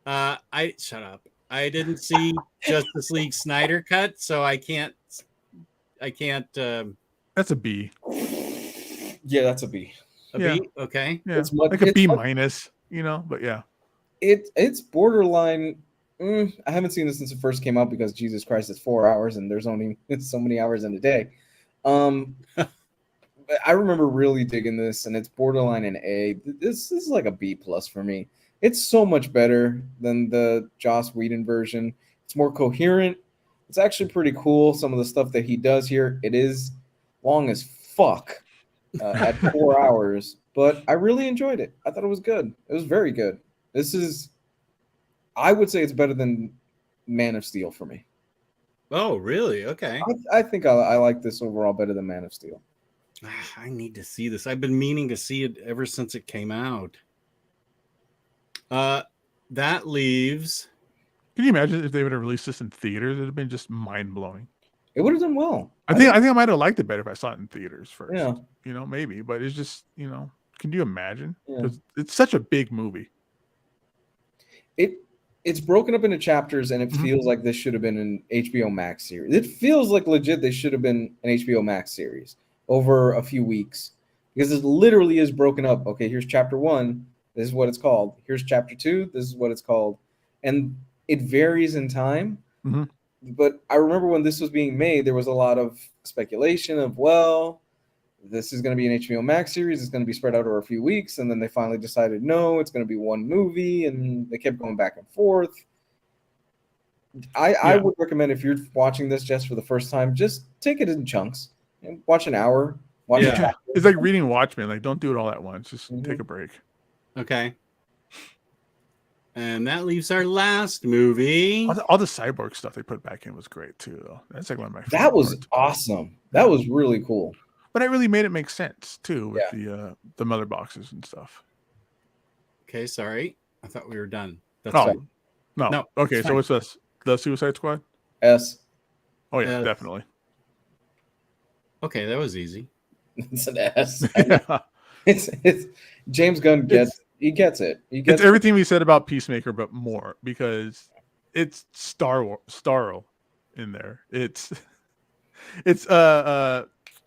I shut up. I didn't see Justice League Snyder cut, so I can't. That's a B. Yeah, that's a B. A Yeah. B? Okay. Yeah, It's much- like a it's B much- minus. But yeah. It's borderline. I haven't seen this since it first came out because Jesus Christ, it's 4 hours and there's only so many hours in a day. But I remember really digging this, and it's borderline an A. This is like a B plus for me. It's so much better than the Joss Whedon version. It's more coherent. It's actually pretty cool. Some of the stuff that he does here. It is long as fuck at 4 hours, but I really enjoyed it. I thought it was good. It was very good. I would say it's better than Man of Steel for me. Oh, really? Okay. I think I like this overall better than Man of Steel. I need to see this. I've been meaning to see it ever since it came out. That leaves. Can you imagine if they would have released this in theaters? It'd have been just mind blowing. It would have done well. I think I might have liked it better if I saw it in theaters first. Yeah. Maybe, but it's just can you imagine? Yeah. 'Cause it's such a big movie. It's broken up into chapters, and it Mhm. feels like this should have been an HBO Max series. It feels like legit they should have been an HBO Max series over a few weeks because it literally is broken up. Okay, here's chapter 1. This is what it's called. Here's chapter 2. This is what it's called. And it varies in time. Mhm. But I remember when this was being made, there was a lot of speculation of, well, this is going to be an HBO Max series. It's going to be spread out over a few weeks. And then they finally decided, no, it's going to be one movie. And they kept going back and forth. I would recommend if you're watching this just for the first time, just take it in chunks and watch an hour. Watch Yeah. a chapter. It's like reading Watchmen. Like, don't do it all at once. Just Mhm. take a break. Okay. And that leaves our last movie. All the cyborg stuff they put back in was great too, though. That's like one of my favorite That was parts. awesome. That was really cool. But it really made it make sense too with Yeah. the mother boxes and stuff. Okay, sorry. I thought we were done. That's Oh fine. no. No, Okay, it's so fine. what's this? The Suicide Squad? S. Oh yeah, Yes. definitely. Okay, that was easy. It's an S. Yeah. It's James Gunn gets he gets it. He It's gets everything we said about Peacemaker, but more because it's Starro in there. It's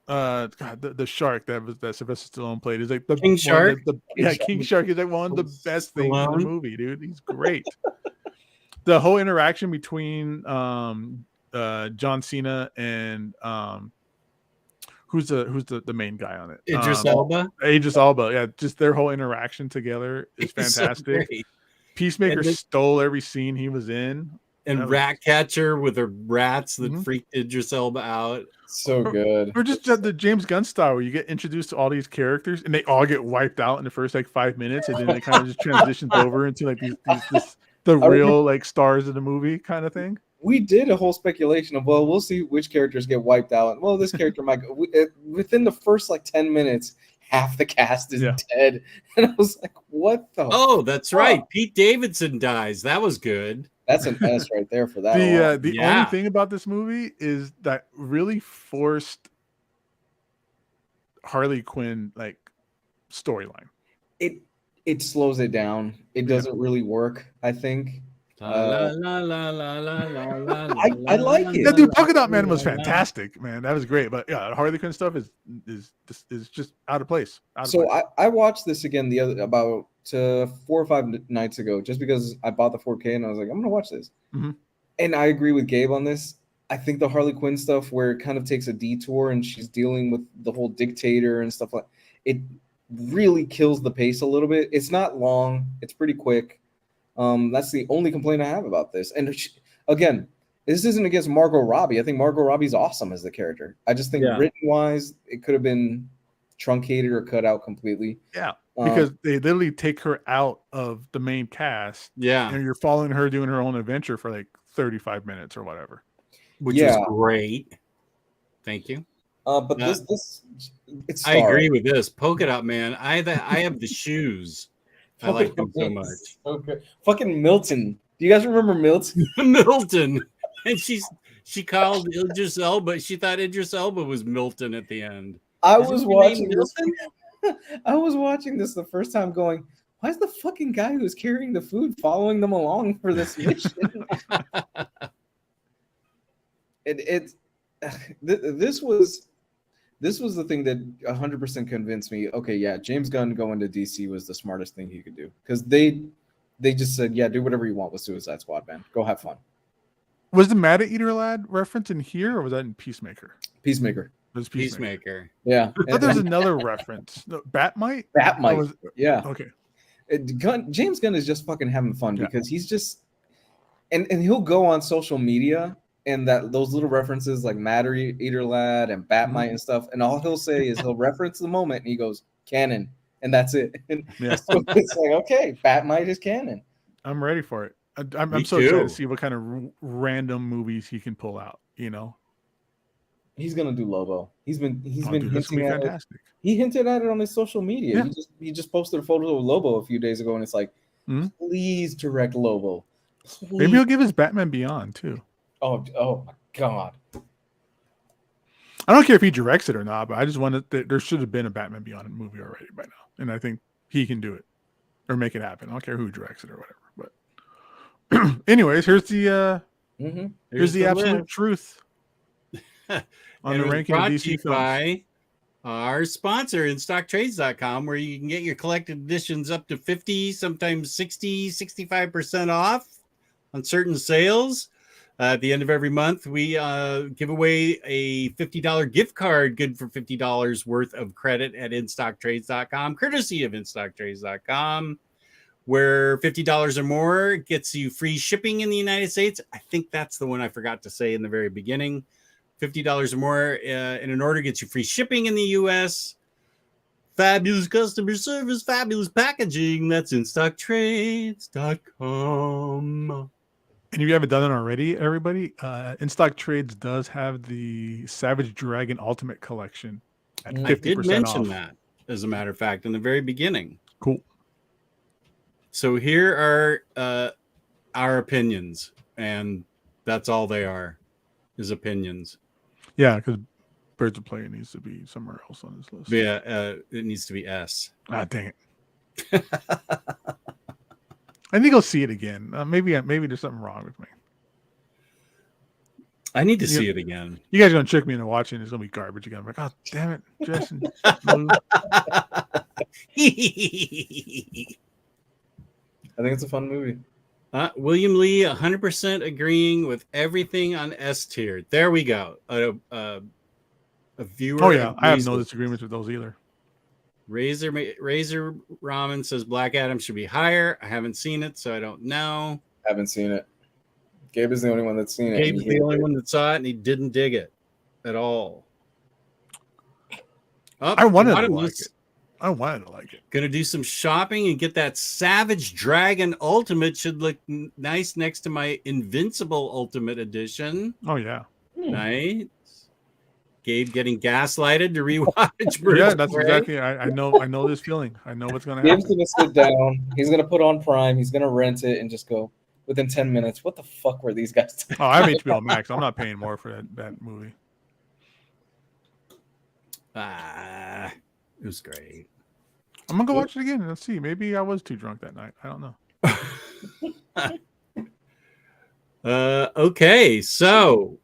God, the shark that Sylvester Stallone played is like the King Shark? King Shark is like one of the best things in Stallone? the movie, dude. He's great. The whole interaction between John Cena and who's the main guy on it? Idris Elba. Idris Elba. Yeah, just their whole interaction together is He's so fantastic. great. Peacemaker And this- stole every scene he was in. And That was- Ratcatcher with the rats that Mhm. freaked Idris Elba out. so good. Or just the James Gunn style where you get introduced to all these characters and they all get wiped out in the first like 5 minutes and then it kind of just transitions over into like the real like stars of the movie kind of thing. We did a whole speculation of, we'll see which characters get wiped out. Well, this character might go. Within the first like 10 minutes, half the cast is Yeah. dead, and I was like, "What the?" Oh, that's fuck? right. Pete Davidson dies. That was good. That's an S right there for that. The Yeah. only thing about this movie is that really forced Harley Quinn like storyline. It slows it down. It Yeah. doesn't really work, I think. La, la, la, la, la, la, la, I like it. Yeah, dude, Polka Dot Man was fantastic, man. That was great. But yeah, Harley Quinn stuff is just out of place. So I watched this again the other about 4 or 5 nights ago, just because I bought the 4K and I was like, I'm gonna watch this. Mhm. And I agree with Gabe on this. I think the Harley Quinn stuff, where it kind of takes a detour and she's dealing with the whole dictator and stuff like it, really kills the pace a little bit. It's not long. It's pretty quick. That's the only complaint I have about this. And again, this isn't against Margot Robbie. I think Margot Robbie's awesome as the character. I just think written wise, it could have been truncated or cut out completely. Yeah, because they literally take her out of the main cast. Yeah. And you're following her doing her own adventure for like 35 minutes or whatever. Which was great. Thank you. But this it's I agree with this. Polka Dot Man. I have the shoes. I like them so much. Okay. Fucking Milton. Do you guys remember Milton? Milton. And she called Idris Elba. She thought Idris Elba was Milton at the end. I was watching this. I was watching this the first time going, why is the fucking guy who's carrying the food following them along for this mission? This was the thing that 100% convinced me. Okay, yeah, James Gunn going to DC was the smartest thing he could do, because they just said, yeah, do whatever you want with Suicide Squad, man. Go have fun. Was the Mad Eater Lad reference in here, or was that in Peacemaker? Peacemaker. It was Peacemaker. Yeah. But there's another reference. No, Batmite? Batmite. Yeah. Okay. James Gunn is just fucking having fun because he's just, and he'll go on social media and those little references like Matter Eater Lad and Batmite and stuff, and all he'll say is he'll reference the moment and he goes canon, and that's it. And so it's like, okay, Batmite is canon. I'm ready for it. I'm so excited to see what kind of random movies he can pull out. You know, he's gonna do Lobo. He's been hinting at fantastic. it. He hinted at it on his social media. Yeah. He just posted a photo of Lobo a few days ago, and it's like, please direct Lobo. Please. Maybe he'll give us Batman Beyond too. Oh my god! I don't care if he directs it or not, but I just wanted there should have been a Batman Beyond movie already by now, and I think he can do it or make it happen. I don't care who directs it or whatever. But anyways, here's the here's the absolute truth on the ranking of DC films. By our sponsor, InStockTrades.com, where you can get your collected editions up to 50, sometimes 60, 65% off on certain sales. At the end of every month, we give away a $50 gift card, good for $50 worth of credit at InStockTrades.com, courtesy of InStockTrades.com, where $50 or more gets you free shipping in the United States. I think that's the one I forgot to say in the very beginning. $50 or more in an order gets you free shipping in the U.S. Fabulous customer service, fabulous packaging. That's InStockTrades.com. And if you haven't done it already, everybody, In Stock Trades does have the Savage Dragon Ultimate Collection at 50% I did mention off. that, as a matter of fact, in the very beginning. Cool. So here are our opinions, and that's all they are, is opinions. Yeah, because Birds of Prey needs to be somewhere else on this list. Yeah, it needs to be S. Ah, dang it. I think I'll see it again. Maybe there's something wrong with me. I need to see it again. You guys are gonna trick me into watching. It's gonna be garbage again. I'm like, oh damn it, Jason. I think it's a fun movie. William Lee, 100% agreeing with everything on S tier. There we go. A viewer. Oh yeah, I have no disagreements with those either. Razor Ramen says Black Adam should be higher. I haven't seen it, so I don't know. Haven't seen it. Gabe is the only one that's seen it. Gabe is the only one that saw it, and he didn't dig it at all. Oh, I wanted to like it. I wanted to like it. Gonna do some shopping and get that Savage Dragon Ultimate. Should look nice next to my Invincible Ultimate Edition. Oh yeah. Nice. Gabe getting gaslighted to rewatch Birds Yeah, of that's Prey. exactly. I know this feeling. I know what's gonna Gabe's happen. gonna sit down. He's gonna put on Prime. He's gonna rent it and just go within 10 minutes. What the fuck were these guys talking Oh, I have about? HBO Max. I'm not paying more for that movie. It was great. I'm gonna go watch it again and let's see. Maybe I was too drunk that night. I don't know. Okay, so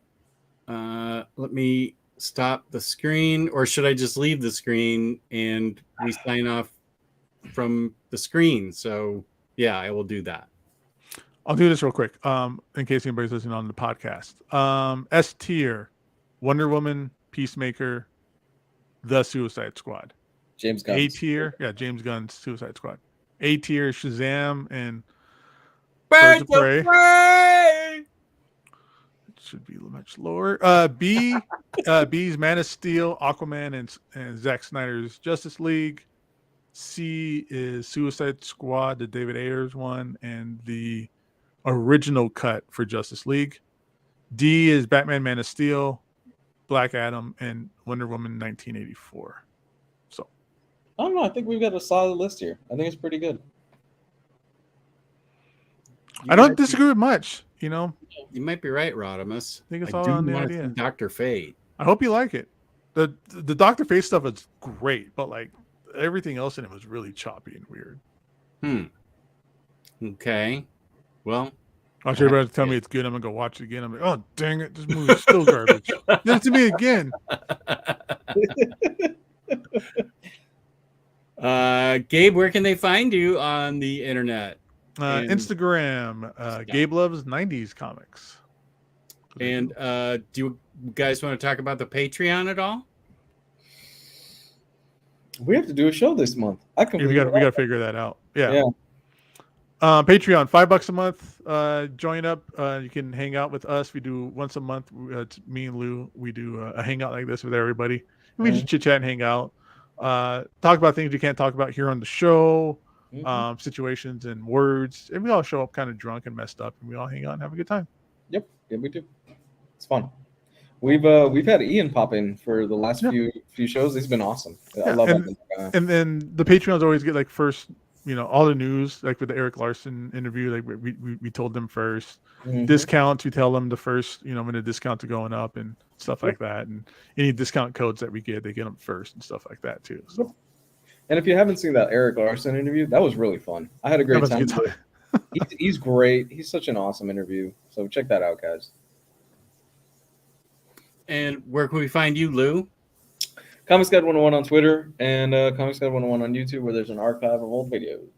let me stop the screen, or should I just leave the screen and we sign off from the screen? So yeah, I will do that. I'll do this real quick. In case anybody's listening on the podcast. S tier, Wonder Woman, Peacemaker, The Suicide Squad. James Gunn. A tier, yeah, James Gunn's Suicide Squad. A tier, Shazam and Birds of Prey. Prey! Should be much lower. B's Man of Steel, Aquaman, and Zack Snyder's Justice League. C is Suicide Squad, the David Ayers one, and the original cut for Justice League. D is Batman, Man of Steel, Black Adam, and Wonder Woman 1984. So I don't know. I think we've got a solid list here. I think it's pretty good. I don't disagree with much. You know, You might be right, Rodimus. I think it's I all do on the want to idea. see Dr. Fate. I hope you like it. The Dr. Fate stuff is great, but like everything else in it was really choppy and weird. Okay. Well, I was everybody tell me it's good. I'm gonna go watch it again. I'm like, oh dang it, this movie's still garbage. Then to me again. Gabe, where can they find you on the internet? And- Instagram, Gabe loves 90s comics. And do you guys want to talk about the Patreon at all? We have to do a show this month. I Yeah, we got to figure that out. Yeah. Yeah. Patreon, $5 a month. Join up. You can hang out with us. We do once a month. It's me and Lou. We do a hangout like this with everybody. We just chit chat and hang out. Talk about things you can't talk about here on the show. Situations and words, and we all show up kind of drunk and messed up, and we all hang out and have a good time. Yep, we do. It's fun. We've had Ian pop in for the last few shows. He's been awesome. I love him. And then the Patreons always get like first, all the news, like with the Eric Larson interview. Like we told them first. Discounts, we tell them the first, when the discounts are going up and stuff like that. And any discount codes that we get, they get them first and stuff like that too. So. And if you haven't seen that Eric Larson interview, that was really fun. I had a great time. He's great. He's such an awesome interview. So check that out, guys. And where can we find you, Lou? Comics Guide 101 on Twitter and Comics Guide 101 on YouTube, where there's an archive of old videos.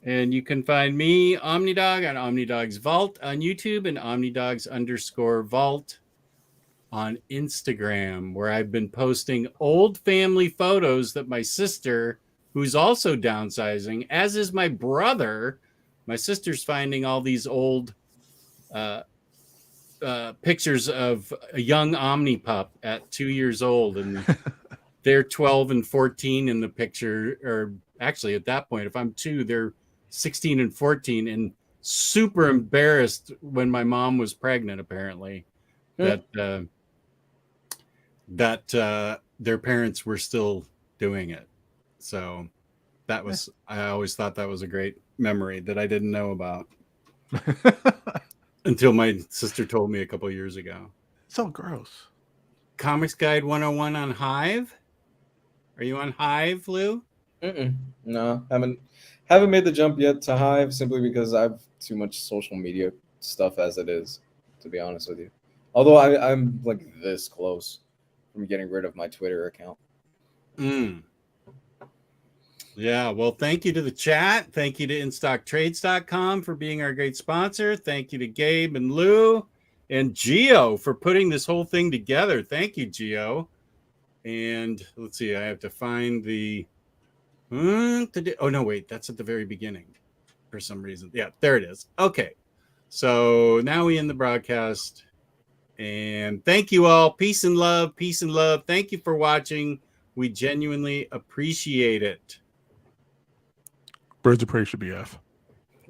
And you can find me, OmniDog, on OmniDog's Vault on YouTube and OmniDogs_Vault on Instagram, where I've been posting old family photos that my sister, who's also downsizing, as is my brother, my sister's finding all these old pictures of a young Omnipup at 2 years old, and they're 12 and 14 in the picture, or actually at that point, if I'm 2, they're 16 and 14, and super embarrassed when my mom was pregnant, apparently, that their parents were still doing it. So that was, I always thought that was a great memory that I didn't know about until my sister told me a couple of years ago. So gross. Comics Guide 101 on Hive. Are you on Hive, Lou? No, haven't made the jump yet to Hive, simply because I have too much social media stuff as it is, to be honest with you. Although I'm like this close from getting rid of my Twitter account. Yeah, well, thank you to the chat. Thank you to InStockTrades.com for being our great sponsor. Thank you to Gabe and Lou and Gio for putting this whole thing together. Thank you, Gio. And let's see, I have to find the... Oh, no, wait, that's at the very beginning for some reason. Yeah, there it is. Okay, so now we end the broadcast. And thank you all. Peace and love. Peace and love. Thank you for watching. We genuinely appreciate it. Birds of Prey should be F.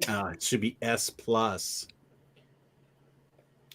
It should be S+.